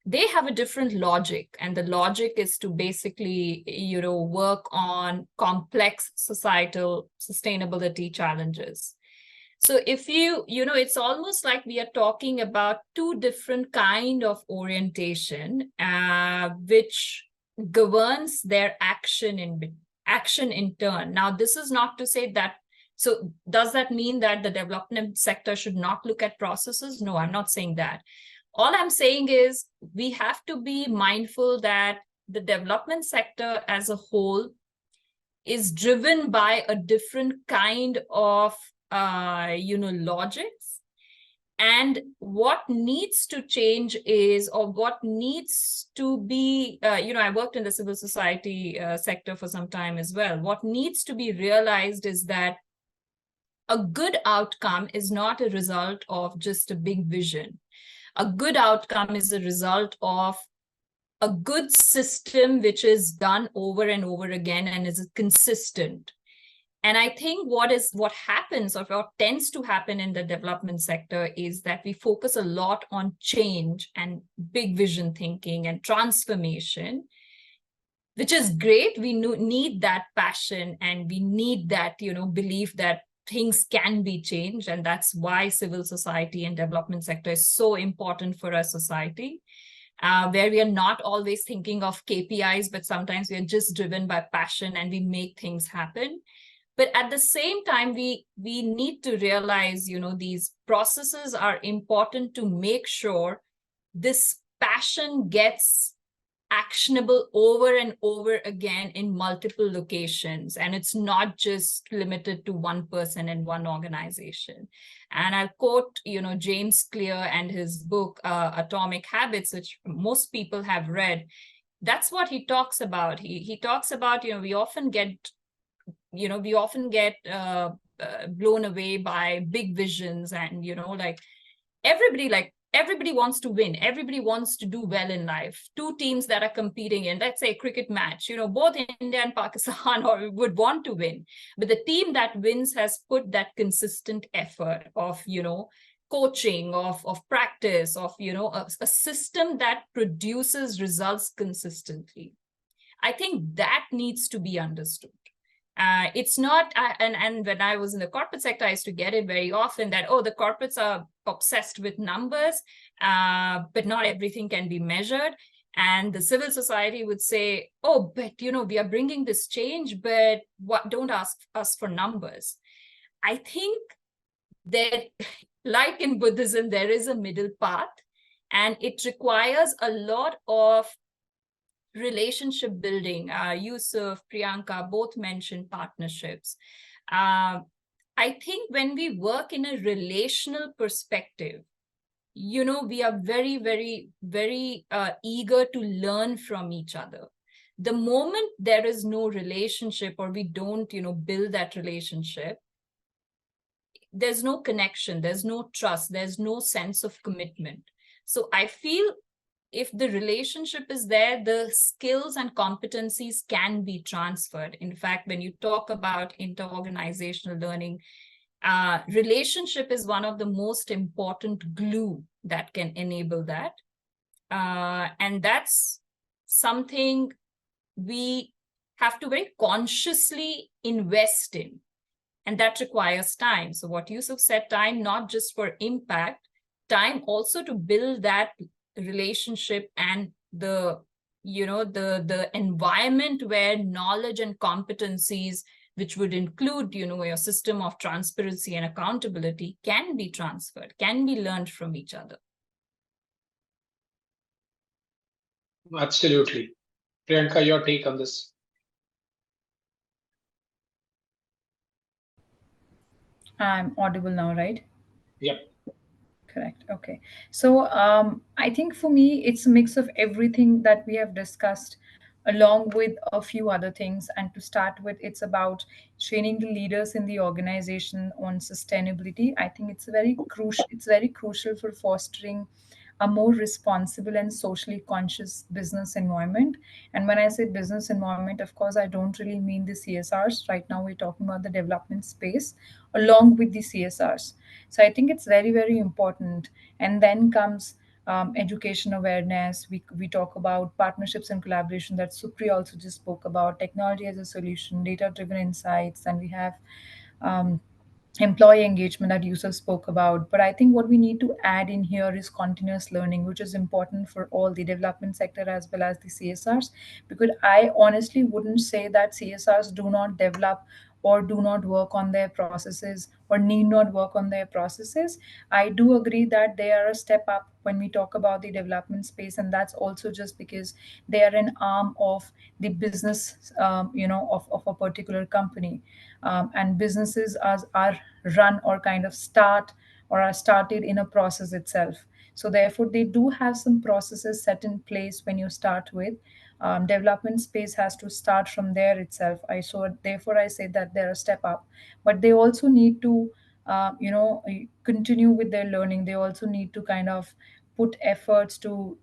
they have a different logic, and the logic is to basically, work on complex societal sustainability challenges. So if it's almost like we are talking about two different kind of orientation, which governs their action in turn. Now, this is not to say that, so does that mean that the development sector should not look at processes? No, I'm not saying that. All I'm saying is we have to be mindful that the development sector as a whole is driven by a different kind of logics. And what needs to change is, or what needs to be, I worked in the civil society sector for some time as well. What needs to be realized is that a good outcome is not a result of just a big vision. A good outcome is a result of a good system which is done over and over again and is consistent. And I think what happens or what tends to happen in the development sector is that we focus a lot on change and big vision thinking and transformation, which is great. We need that passion, and we need that, belief that things can be changed. And that's why civil society and development sector is so important for our society, where we are not always thinking of KPIs, but sometimes we are just driven by passion and we make things happen. But at the same time, we need to realize, these processes are important to make sure this passion gets actionable over and over again in multiple locations, and it's not just limited to one person and one organization. And I'll quote, James Clear and his book, Atomic Habits, which most people have read. That's what he talks about. He talks about, we often get blown away by big visions, and everybody wants to win. Everybody wants to do well in life. Two teams that are competing in, let's say, a cricket match, both India and Pakistan would want to win. But the team that wins has put that consistent effort of, coaching, of practice, of, a system that produces results consistently. I think that needs to be understood. It's not, and when I was in the corporate sector, I used to get it very often that, the corporates are obsessed with numbers, but not everything can be measured. And the civil society would say, but, we are bringing this change, but don't ask us for numbers. I think that, like in Buddhism, there is a middle path, and it requires a lot of relationship building. Yusuf, Priyanka both mentioned partnerships. I think when we work in a relational perspective, we are very, very, very eager to learn from each other. The moment there is no relationship, or we don't, build that relationship, there's no connection, there's no trust, there's no sense of commitment. So I feel if the relationship is there, the skills and competencies can be transferred. In fact, when you talk about inter-organizational learning, relationship is one of the most important glue that can enable that. And that's something we have to very consciously invest in. And that requires time. So what Yusuf said, time not just for impact, time also to build that relationship and the environment where knowledge and competencies, which would include your system of transparency and accountability, can be transferred, can be learned from each other. Absolutely. Priyanka, your take on this? I'm audible now, right? Yep. Correct. Okay. So I think for me, it's a mix of everything that we have discussed, along with a few other things. And to start with, it's about training the leaders in the organization on sustainability. I think it's very crucial. It's very crucial for fostering a more responsible and socially conscious business environment. And when I say business environment, of course, I don't really mean the CSRs. Right now, we're talking about the development space along with the CSRs. So I think it's very, very important. And then comes education awareness. We talk about partnerships and collaboration that Supriya also just spoke about, technology as a solution, data driven insights, and we have um, employee engagement that Yusuf spoke about. But I think what we need to add in here is continuous learning, which is important for all the development sector as well as the CSRs. Because I honestly wouldn't say that CSRs do not develop or do not work on their processes or need not work on their processes. I do agree that they are a step up when we talk about the development space, and that's also just because they are an arm of the business, of a particular company. And businesses are run or kind of start or are started in a process itself. So therefore they do have some processes set in place when you start with. Development space has to start from there itself. Therefore I say that they're a step up, but they also need to continue with their learning. They also need to kind of put efforts to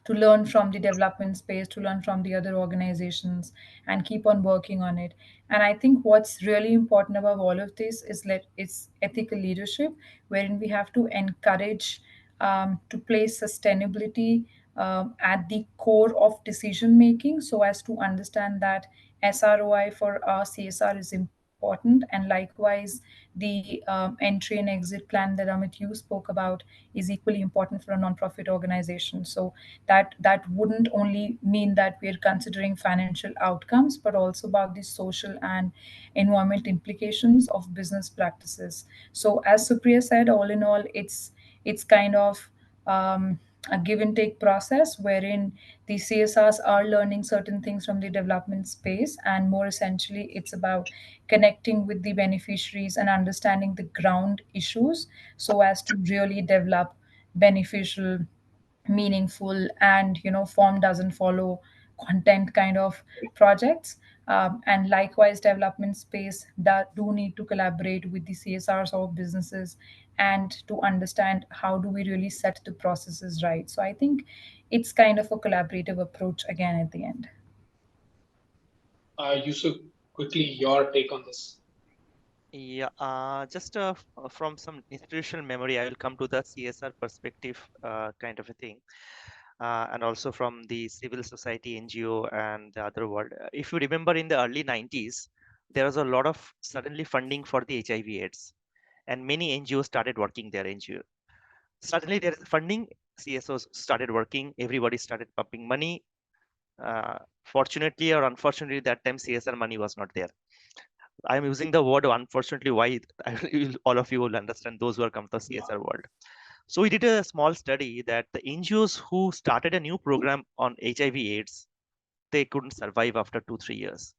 learn from the development space, to learn from the other organizations, and keep on working on it. And I think what's really important above all of this is that it's ethical leadership, wherein we have to encourage to place sustainability at the core of decision making, so as to understand that SROI for our CSR is important, and likewise the entry and exit plan that Amit you spoke about is equally important for a non-profit organization. So that wouldn't only mean that we're considering financial outcomes, but also about the social and environment implications of business practices. So as Supriya said, all in all, it's kind of a give and take process wherein the CSRs are learning certain things from the development space, and more essentially, it's about connecting with the beneficiaries and understanding the ground issues so as to really develop beneficial, meaningful, and form doesn't follow content kind of projects. And likewise development space that do need to collaborate with the CSRs of businesses and to understand how do we really set the processes right. So I think it's kind of a collaborative approach again at the end. Yusuf, quickly, your take on this. Yeah, just from some institutional memory, I will come to the CSR perspective kind of a thing, and also from the civil society NGO and the other world. If you remember in the early 90s, there was a lot of suddenly funding for the HIV/AIDS, and many NGOs started working their NGO. Suddenly there is funding, CSOs started working, everybody started pumping money. Fortunately or unfortunately, that time CSR money was not there. I'm using the word unfortunately. Why? All of you will understand, those who are come to the CSR world. So we did a small study that the NGOs who started a new program on HIV/AIDS, they couldn't survive after 2-3 years.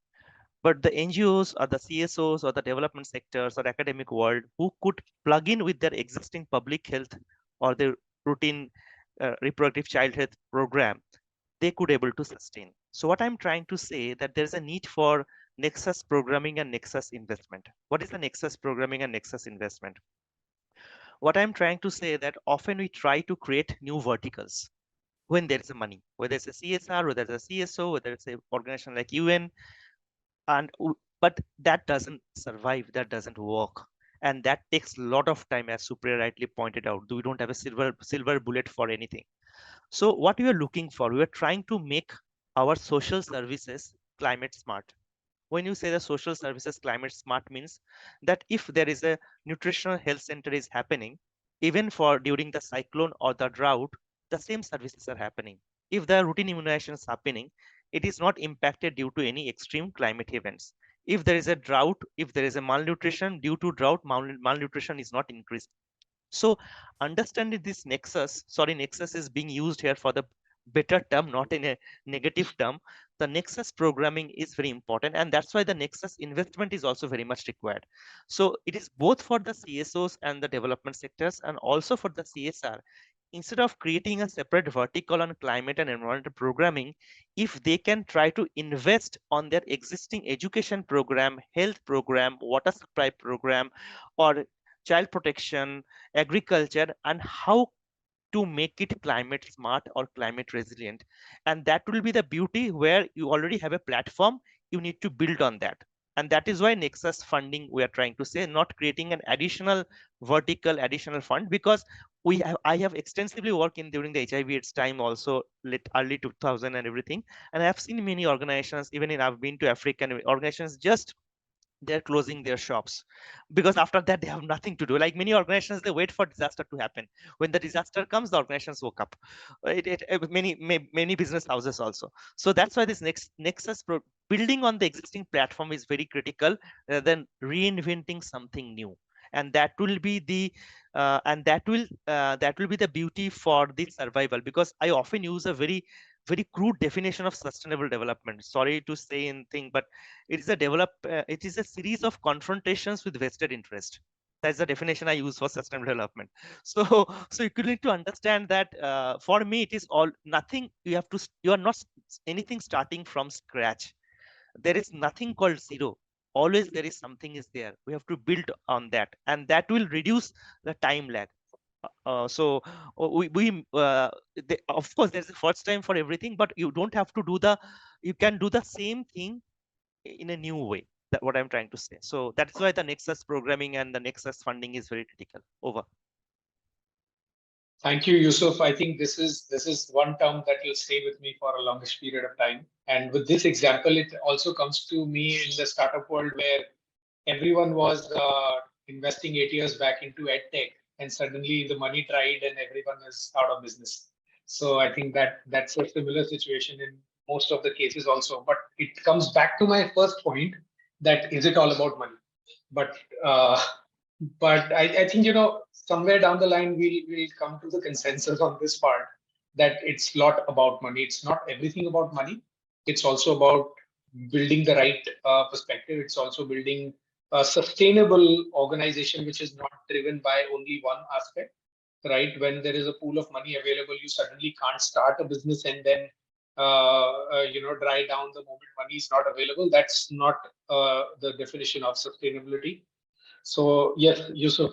But the NGOs or the CSOs or the development sectors or academic world who could plug in with their existing public health or their routine reproductive child health program, they could able to sustain. So what I'm trying to say that there's a need for nexus programming and nexus investment. What is the nexus programming and nexus investment? What I'm trying to say that often we try to create new verticals when there is a money, whether it's a CSR, whether it's a CSO, whether it's an organization like UN, but that doesn't survive, that doesn't work, and that takes a lot of time, as Supriya rightly pointed out. We don't have a silver bullet for anything. So what we are looking for, we are trying to make our social services climate smart. When you say the social services climate smart means that if there is a nutritional health center is happening, even for during the cyclone or the drought, the same services are happening. If the routine immunization is happening, it is not impacted due to any extreme climate events. If there is a drought, if there is a malnutrition, due to drought, malnutrition is not increased. So understanding this nexus, sorry, nexus is being used here for the better term, not in a negative term. the nexus programming is very important, and that's why the nexus investment is also very much required. So it is both for the CSOs and the development sectors, and also for the CSR. Instead of creating a separate vertical on climate and environmental programming, if they can try to invest on their existing education program, health program, water supply program, or child protection, agriculture, and how to make it climate smart or climate resilient. And that will be the beauty, where you already have a platform, you need to build on that. And that is why nexus funding, we are trying to say, not creating an additional vertical additional fund, because I have extensively worked in during the HIV AIDS time also, early 2000 and everything, and I have seen many organizations, even in I've been to African organizations, just they're closing their shops, because after that they have nothing to do. Like many organizations, they wait for disaster to happen. When the disaster comes, the organizations woke up. Many business houses also. So that's why this nexus building on the existing platform is very critical, rather than reinventing something new. And that will be the that will be the beauty for the survival, because I often use a very crude definition of sustainable development. Sorry to say anything, but it is it is a series of confrontations with vested interest. That's the definition I use for sustainable development. So so you need to understand that for me it is all nothing. You are not anything starting from scratch. There is nothing called zero. Always there is something is there. We have to build on that, and that will reduce the time lag. So of course there's a first time for everything, but you don't have to do you can do the same thing in a new way. That's what I'm trying to say. So that's why the nexus programming and the nexus funding is very critical. Over. Thank you, Yusuf. I think this is one term that will stay with me for a longish period of time. And with this example, it also comes to me in the startup world, where everyone was investing 8 years back into edtech, and suddenly the money dried and everyone is out of business. So I think that's a similar situation in most of the cases also. But it comes back to my first point, that is it all about money? But I think, somewhere down the line we'll come to the consensus on this part, that it's a lot about money. It's not everything about money. It's also about building the right perspective. It's also building a sustainable organization, which is not driven by only one aspect, right? When there is a pool of money available, you suddenly can't start a business and then dry down the moment money is not available. That's not the definition of sustainability. So yes, Yusuf,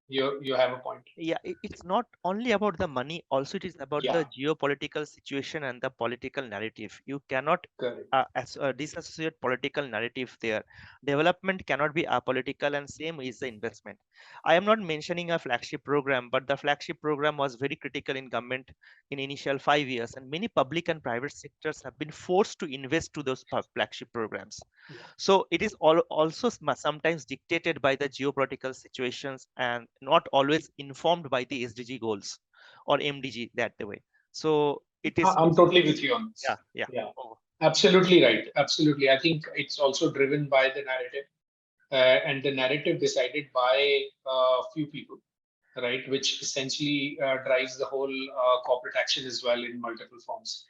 you have a point. Yeah, it's not only about the money, also it is about the geopolitical situation and the political narrative. You cannot disassociate political narrative there. Development cannot be apolitical, and same is the investment. I am not mentioning a flagship program, but the flagship program was very critical in government in initial 5 years, and many public and private sectors have been forced to invest to those flagship programs. So it is also sometimes dictated by the geopolitical situations, and not always informed by the SDG goals or MDG that way. So it is. I'm totally with you on this. Yeah. Absolutely right. Absolutely. I think it's also driven by the narrative, and the narrative decided by a few people, right? Which essentially drives the whole corporate action as well in multiple forms.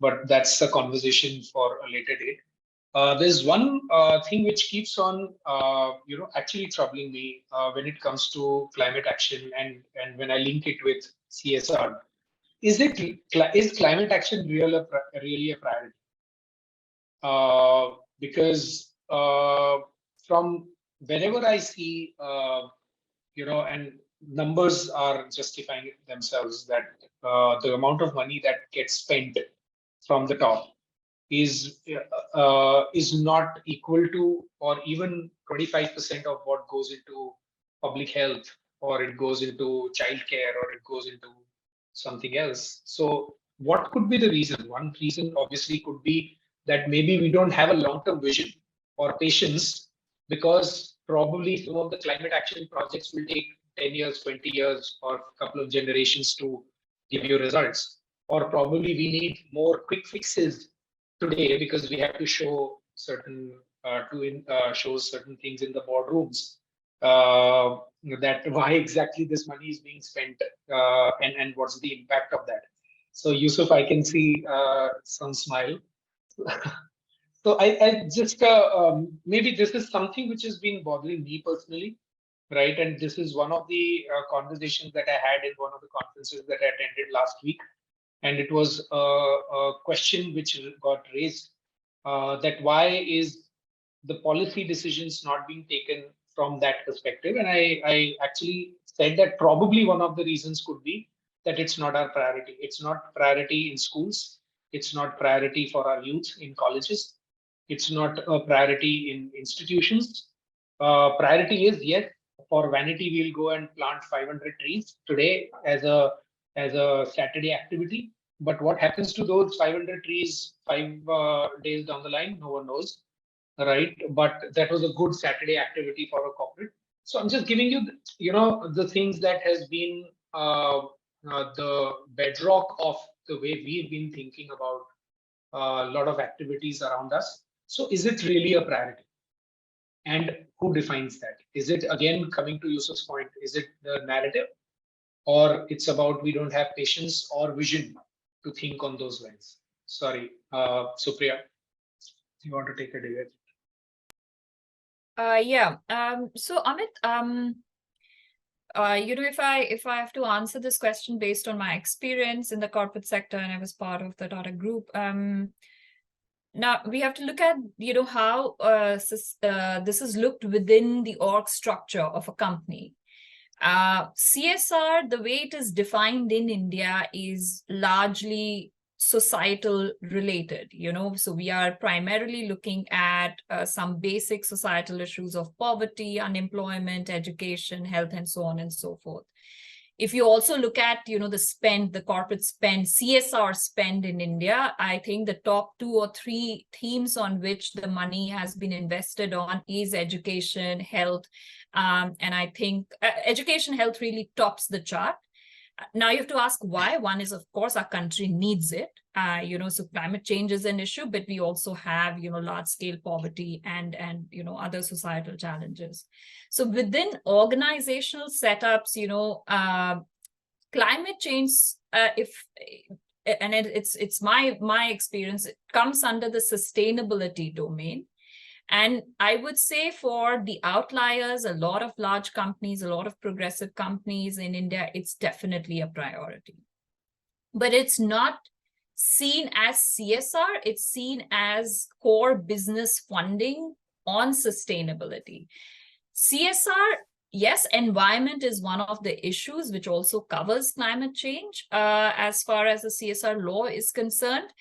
But that's a conversation for a later date. There's one thing which keeps on, actually troubling me when it comes to climate action, and when I link it with CSR. Is climate action really a priority? Because from whenever I see, and numbers are justifying themselves, that the amount of money that gets spent from the top is not equal to, or even 25% of what goes into public health, or it goes into childcare, or it goes into something else. So what could be the reason? One reason obviously could be that maybe we don't have a long-term vision or patience, because probably some of the climate action projects will take 10 years, 20 years, or a couple of generations to give you results. Or probably we need more quick fixes today, because we have to show certain show certain things in the boardrooms, that why exactly this money is being spent, and what's the impact of that. So Yusuf, I can see some smile. So I just maybe this is something which has been bothering me personally, right? And this is one of the conversations that I had in one of the conferences that I attended last week, and it was a question which got raised that why is the policy decisions not being taken from that perspective? And I actually said that probably one of the reasons could be that it's not our priority. It's not priority in schools. It's not priority for our youth in colleges. It's not a priority in institutions. Priority is, yes, for vanity, we'll go and plant 500 trees today as a Saturday activity. But what happens to those 500 trees 5 days down the line? No one knows, right? But that was a good Saturday activity for a corporate. So I'm just giving you, the things that has been the bedrock of the way we've been thinking about a lot of activities around us. So is it really a priority? And who defines that? Is it, again, coming to Yusuf's point, is it the narrative, or it's about we don't have patience or vision to think on those lines? Sorry, Supriya, you want to take a dig at it? Yeah. So Amit, if I have to answer this question based on my experience in the corporate sector, and I was part of the Tata Group, now we have to look at how this is looked within the org structure of a company. CSR, the way it is defined in India, is largely societal related, so we are primarily looking at some basic societal issues of poverty, unemployment, education, health, and so on and so forth. If you also look at, the corporate spend, CSR spend in India, I think the top 2 or 3 themes on which the money has been invested on is education, health, and I think education, health really tops the chart. Now you have to ask why. One is, of course, our country needs it. So climate change is an issue, but we also have, large scale poverty and other societal challenges. So within organizational setups, climate change, it's my experience, it comes under the sustainability domain. And I would say for the outliers, a lot of large companies, a lot of progressive companies in India, it's definitely a priority. But it's not seen as CSR, it's seen as core business funding on sustainability. CSR, yes, environment is one of the issues which also covers climate change as far as the CSR law is concerned.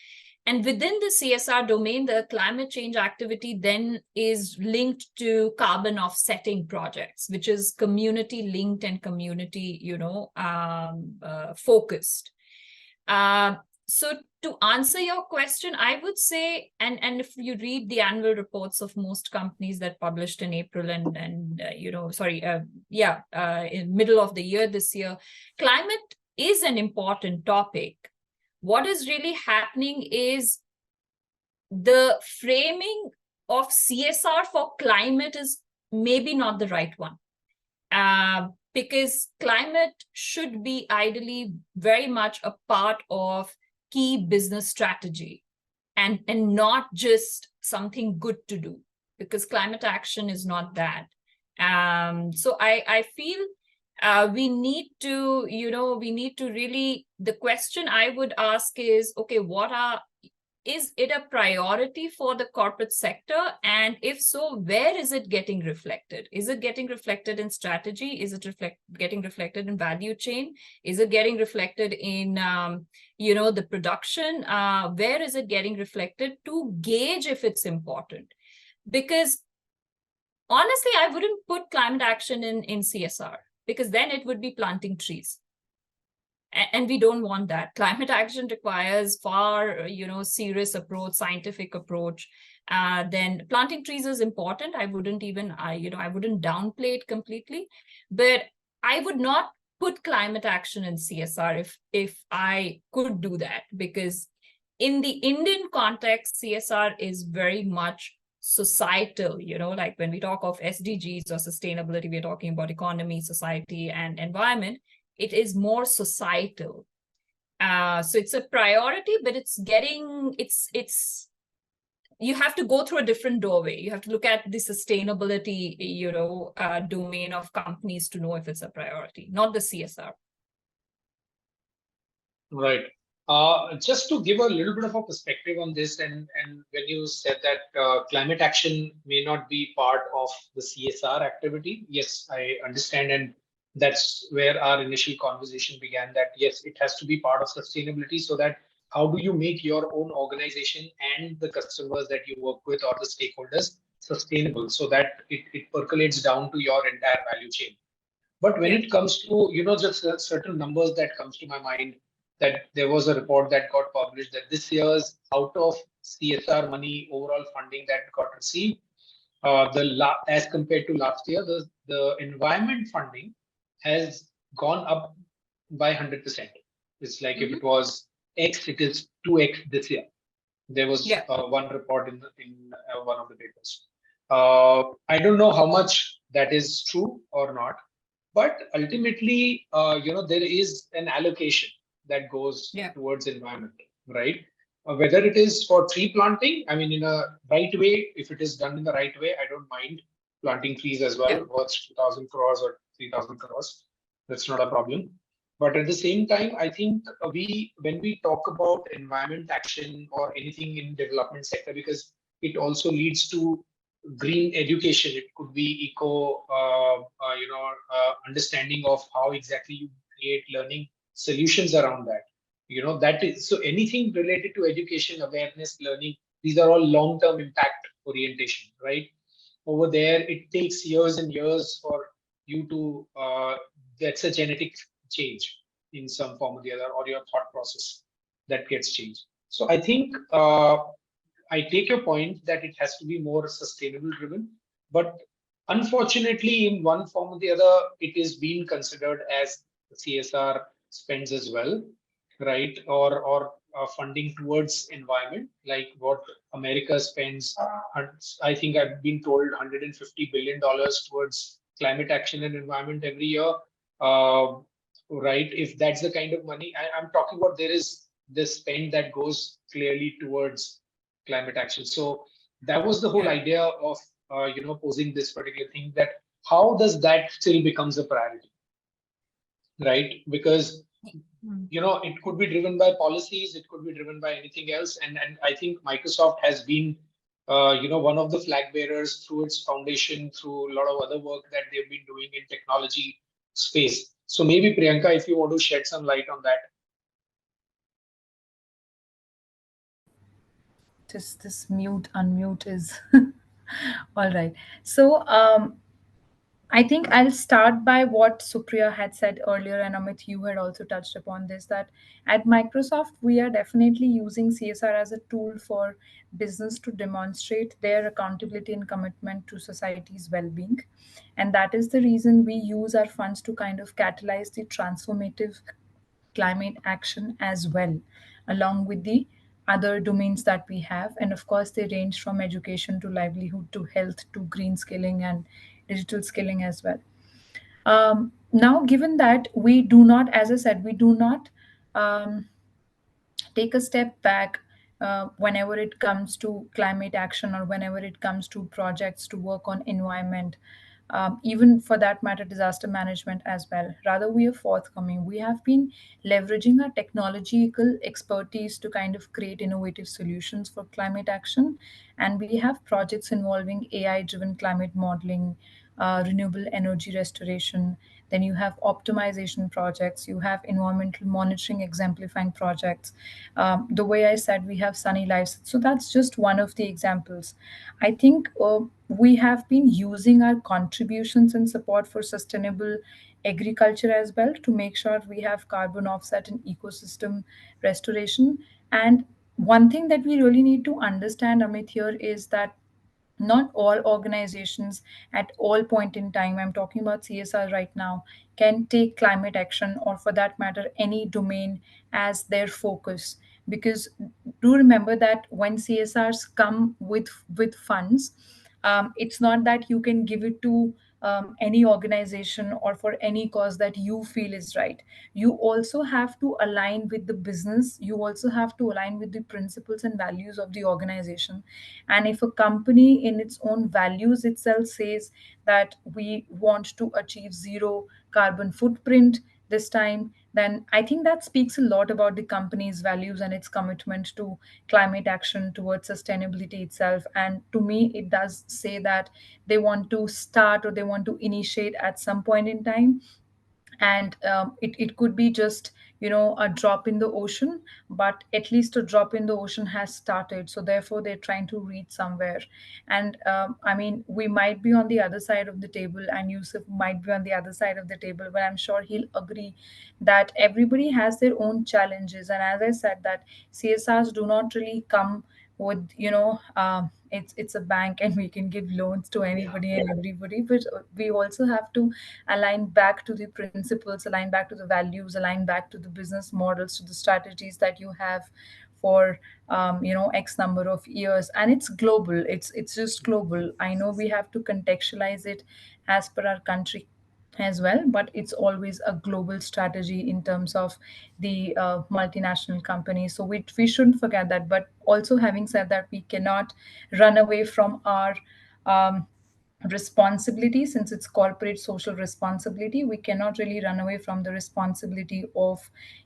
And within the CSR domain, the climate change activity then is linked to carbon offsetting projects, which is community linked and community, focused. So to answer your question, I would say, and if you read the annual reports of most companies that published in April in middle of the year this year, climate is an important topic. What is really happening is the framing of CSR for climate is maybe not the right one. Because climate should be ideally very much a part of key business strategy and not just something good to do, because climate action is not that. So I feel we need to really, the question I would ask is, okay, is it a priority for the corporate sector? And if so, where is it getting reflected? Is it getting reflected in strategy? Is it getting reflected in value chain? Is it getting reflected in, the production? Where is it getting reflected to gauge if it's important? Because honestly, I wouldn't put climate action in CSR, because then it would be planting trees. And we don't want that. Climate action requires far, serious approach, scientific approach. Then planting trees is important. I wouldn't downplay it completely, but I would not put climate action in CSR if I could do that, because in the Indian context, CSR is very much societal, like when we talk of SDGs or sustainability, we're talking about economy, society, and environment. It is more societal. So it's a priority, but it's you have to go through a different doorway. You have to look at the sustainability, domain of companies to know if it's a priority, not the CSR. Right. Just to give a little bit of a perspective on this, and when you said that climate action may not be part of the CSR activity, yes, I understand, and that's where our initial conversation began. That yes, it has to be part of sustainability, so that how do you make your own organization and the customers that you work with or the stakeholders sustainable, so that it percolates down to your entire value chain. But when it comes to, just certain numbers that comes to my mind, that there was a report that got published that this year's out of CSR money overall funding that got received, as compared to last year, the environment funding has gone up by 100%. It's like if it was X, it is 2X this year. There was one report in one of the papers. I don't know how much that is true or not, but ultimately, there is an allocation that goes towards environment, right? Whether it is for tree planting, I mean, in a right way, if it is done in the right way, I don't mind planting trees as well, worth 2,000 crores or 3,000 crores. That's not a problem. But at the same time, I think when we talk about environment action or anything in development sector, because it also leads to green education, it could be eco, understanding of how exactly you create learning solutions around that. That is, so anything related to education, awareness, learning, these are all long-term impact orientation, right? Over there, it takes years and years for you to, that's a genetic change in some form or the other, or your thought process that gets changed. So I think I take your point that it has to be more sustainable driven, but unfortunately, in one form or the other, it is being considered as CSR spends as well, right? Or funding towards environment, like what America spends. I think I've been told $150 billion towards climate action and environment every year. Right? If that's the kind of money I'm talking about, there is this spend that goes clearly towards climate action. So that was the whole idea of posing this particular thing, that how does that still becomes a priority, right? Because it could be driven by policies, it could be driven by anything else, and I think Microsoft has been one of the flag bearers through its foundation, through a lot of other work that they've been doing in technology space. So maybe Priyanka, if you want to shed some light on that. Just this unmute is all right. So I think I'll start by what Supriya had said earlier, and Amit, you had also touched upon this, that at Microsoft, we are definitely using CSR as a tool for business to demonstrate their accountability and commitment to society's well-being. And that is the reason we use our funds to kind of catalyze the transformative climate action as well, along with the other domains that we have. And of course, they range from education to livelihood to health to green skilling and digital skilling as well. Now, given that we do not, as I said, we do not take a step back whenever it comes to climate action or whenever it comes to projects to work on environment, even for that matter, disaster management as well. Rather, we are forthcoming. We have been leveraging our technological expertise to kind of create innovative solutions for climate action. And we have projects involving AI driven climate modeling, renewable energy restoration. Then you have optimization projects, you have environmental monitoring exemplifying projects. The way I said, we have sunny lives. So that's just one of the examples. I think we have been using our contributions and support for sustainable agriculture as well to make sure we have carbon offset and ecosystem restoration. And one thing that we really need to understand, Amit, here is that not all organizations at all point in time, I'm talking about CSR right now, can take climate action or for that matter any domain as their focus. Because do remember that when CSRs come with funds, it's not that you can give it to any organization or for any cause that you feel is right. You also have to align with the business, you also have to align with the principles and values of the organization. And if a company in its own values itself says that we want to achieve zero carbon footprint this time, then I think that speaks a lot about the company's values and its commitment to climate action towards sustainability itself. And to me, it does say that they want to start or they want to initiate at some point in time. And it could be just, a drop in the ocean, but at least a drop in the ocean has started, so therefore they're trying to reach somewhere. And I mean, we might be on the other side of the table and Yusuf might be on the other side of the table, but I'm sure he'll agree that everybody has their own challenges. And as I said, that CSRs do not really come with, it's a bank and we can give loans to anybody and everybody, but we also have to align back to the principles, align back to the values, align back to the business models, to the strategies that you have for X number of years. And it's global, it's just global. I know we have to contextualize it as per our country as well, but it's always a global strategy in terms of the multinational companies. So we shouldn't forget that. But also, having said that, we cannot run away from our um, responsibility. Since it's corporate social responsibility, we cannot really run away from the responsibility of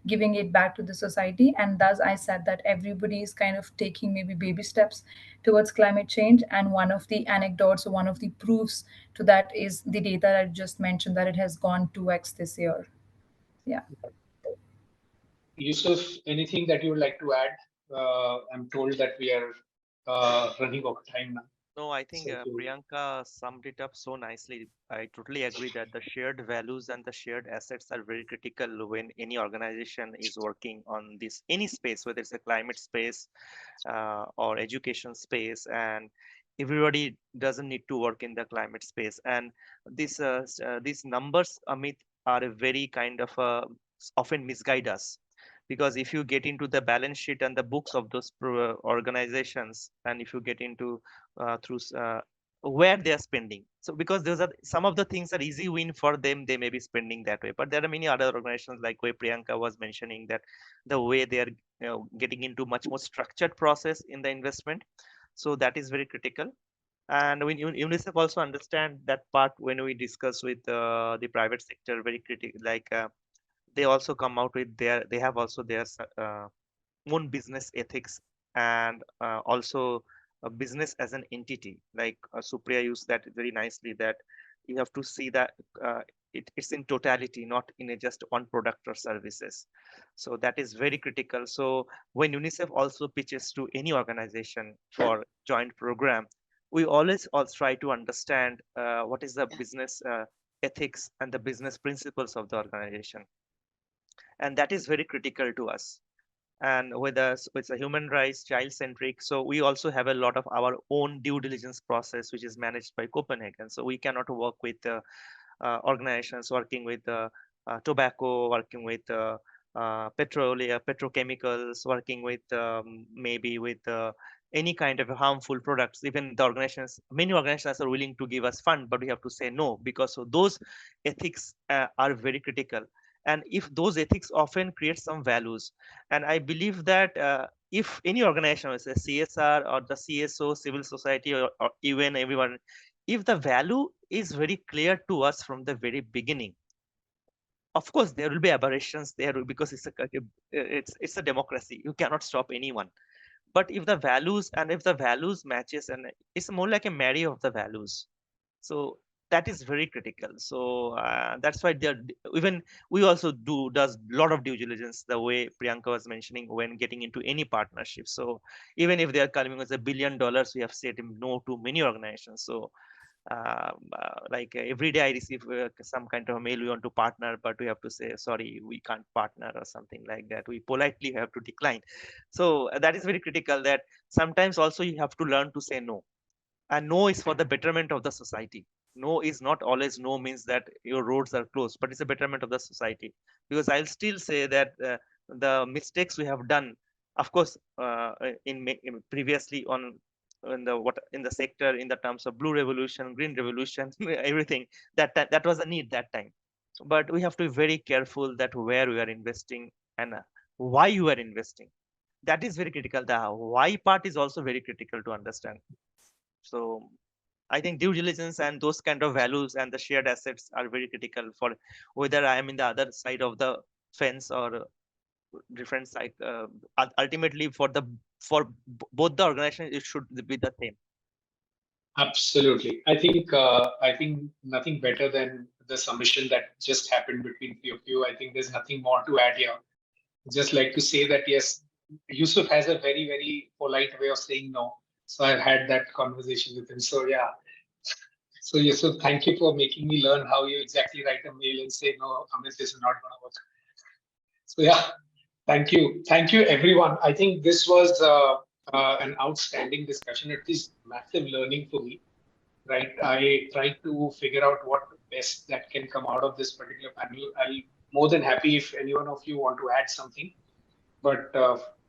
giving it back to the society. And thus I said that everybody is kind of taking maybe baby steps towards climate change. And one of the anecdotes or one of the proofs to that is the data that I just mentioned, that it has gone 2x this year. Yeah. Yusuf, anything that you would like to add? I'm told that we are running out of time now. No, I think So to- Priyanka summed it up so nicely. I totally agree that the shared values and the shared assets are very critical when any organization is working on this, any space, whether it's a climate space or education space, and everybody doesn't need to work in the climate space. And these numbers, Amit, are a very kind of often misguide us, because if you get into the balance sheet and the books of those organizations, and if you get into through where they are spending, so because those are some of the things are easy win for them, they may be spending that way. But there are many other organizations, like where Priyanka was mentioning, that the way they are getting into much more structured process in the investment. So that is very critical. And when UNICEF also understand that part, when we discuss with the private sector, very critical, like they also come out with they have also their own business ethics, and also a business as an entity, like Supriya used that very nicely, that you have to see that it's in totality, not in a just one product or services. So that is very critical. So when UNICEF also pitches to any organization for joint program, we always also try to understand what is the business ethics and the business principles of the organization, and that is very critical to us. And with us, it's a human rights, child centric, so we also have a lot of our own due diligence process, which is managed by Copenhagen. So we cannot work with organizations working with tobacco, working with petroleum, petrochemicals, working with maybe with any kind of harmful products. Even the organizations, many organizations are willing to give us fund, but we have to say no, because so those ethics are very critical. And if those ethics often create some values, and I believe that if any organization, let's say CSR or the CSO, civil society, or even everyone, if the value is very clear to us from the very beginning, of course there will be aberrations there, because it's a democracy, you cannot stop anyone. But if the values, and if the values matches, and it's more like a marry of the values, so that is very critical. So that's why they're, even we also does a lot of due diligence, the way Priyanka was mentioning, when getting into any partnership. So even if they are coming with $1 billion, we have said no to many organizations. So like every day I receive some kind of a mail, we want to partner, but we have to say sorry, we can't partner, or something like that. We politely have to decline. So that is very critical, that sometimes also you have to learn to say no, and no is for the betterment of the society. No is not always no means that your roads are closed, but it's a betterment of the society. Because I'll still say that the mistakes we have done, of course, in previously on in the sector in the terms of blue revolution, green revolution, everything that was a need that time. But we have to be very careful that where we are investing and why you are investing. That is very critical. The why part is also very critical to understand. So I think due diligence and those kind of values and the shared assets are very critical for whether I am in the other side of the fence or different side. Ultimately, for both the organizations, it should be the same. Absolutely. I think nothing better than the submission that just happened between three of you. I think there's nothing more to add here. Just like to say that yes, Yusuf has a very, very polite way of saying no. So I've had that conversation with him. So yeah. So Yusuf, thank you for making me learn how you exactly write a mail and say no, Amit, this is not going to work. So yeah, thank you everyone. I think this was an outstanding discussion. It is massive learning for me. Right, I tried to figure out what best that can come out of this particular panel. I'll more than happy if any one of you want to add something. But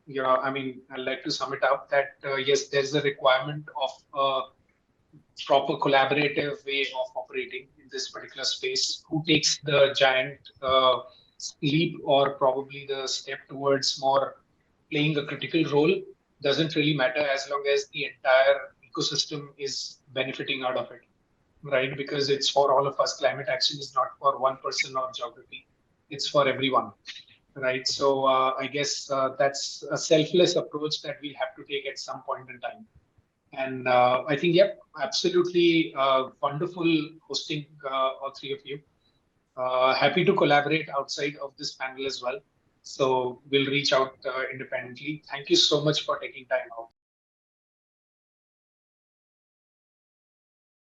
you know, I mean, I'd like to sum it up that yes, there's a requirement of a proper collaborative way of operating in this particular space. Who takes the giant leap or probably the step towards more playing a critical role doesn't really matter as long as the entire ecosystem is benefiting out of it, right? Because it's for all of us. Climate action is not for one person or geography. It's for everyone, right? So I guess that's a selfless approach that we'll have to take at some point in time. And I think, yep, absolutely wonderful hosting all three of you. Happy to collaborate outside of this panel as well. So we'll reach out independently. Thank you so much for taking time out.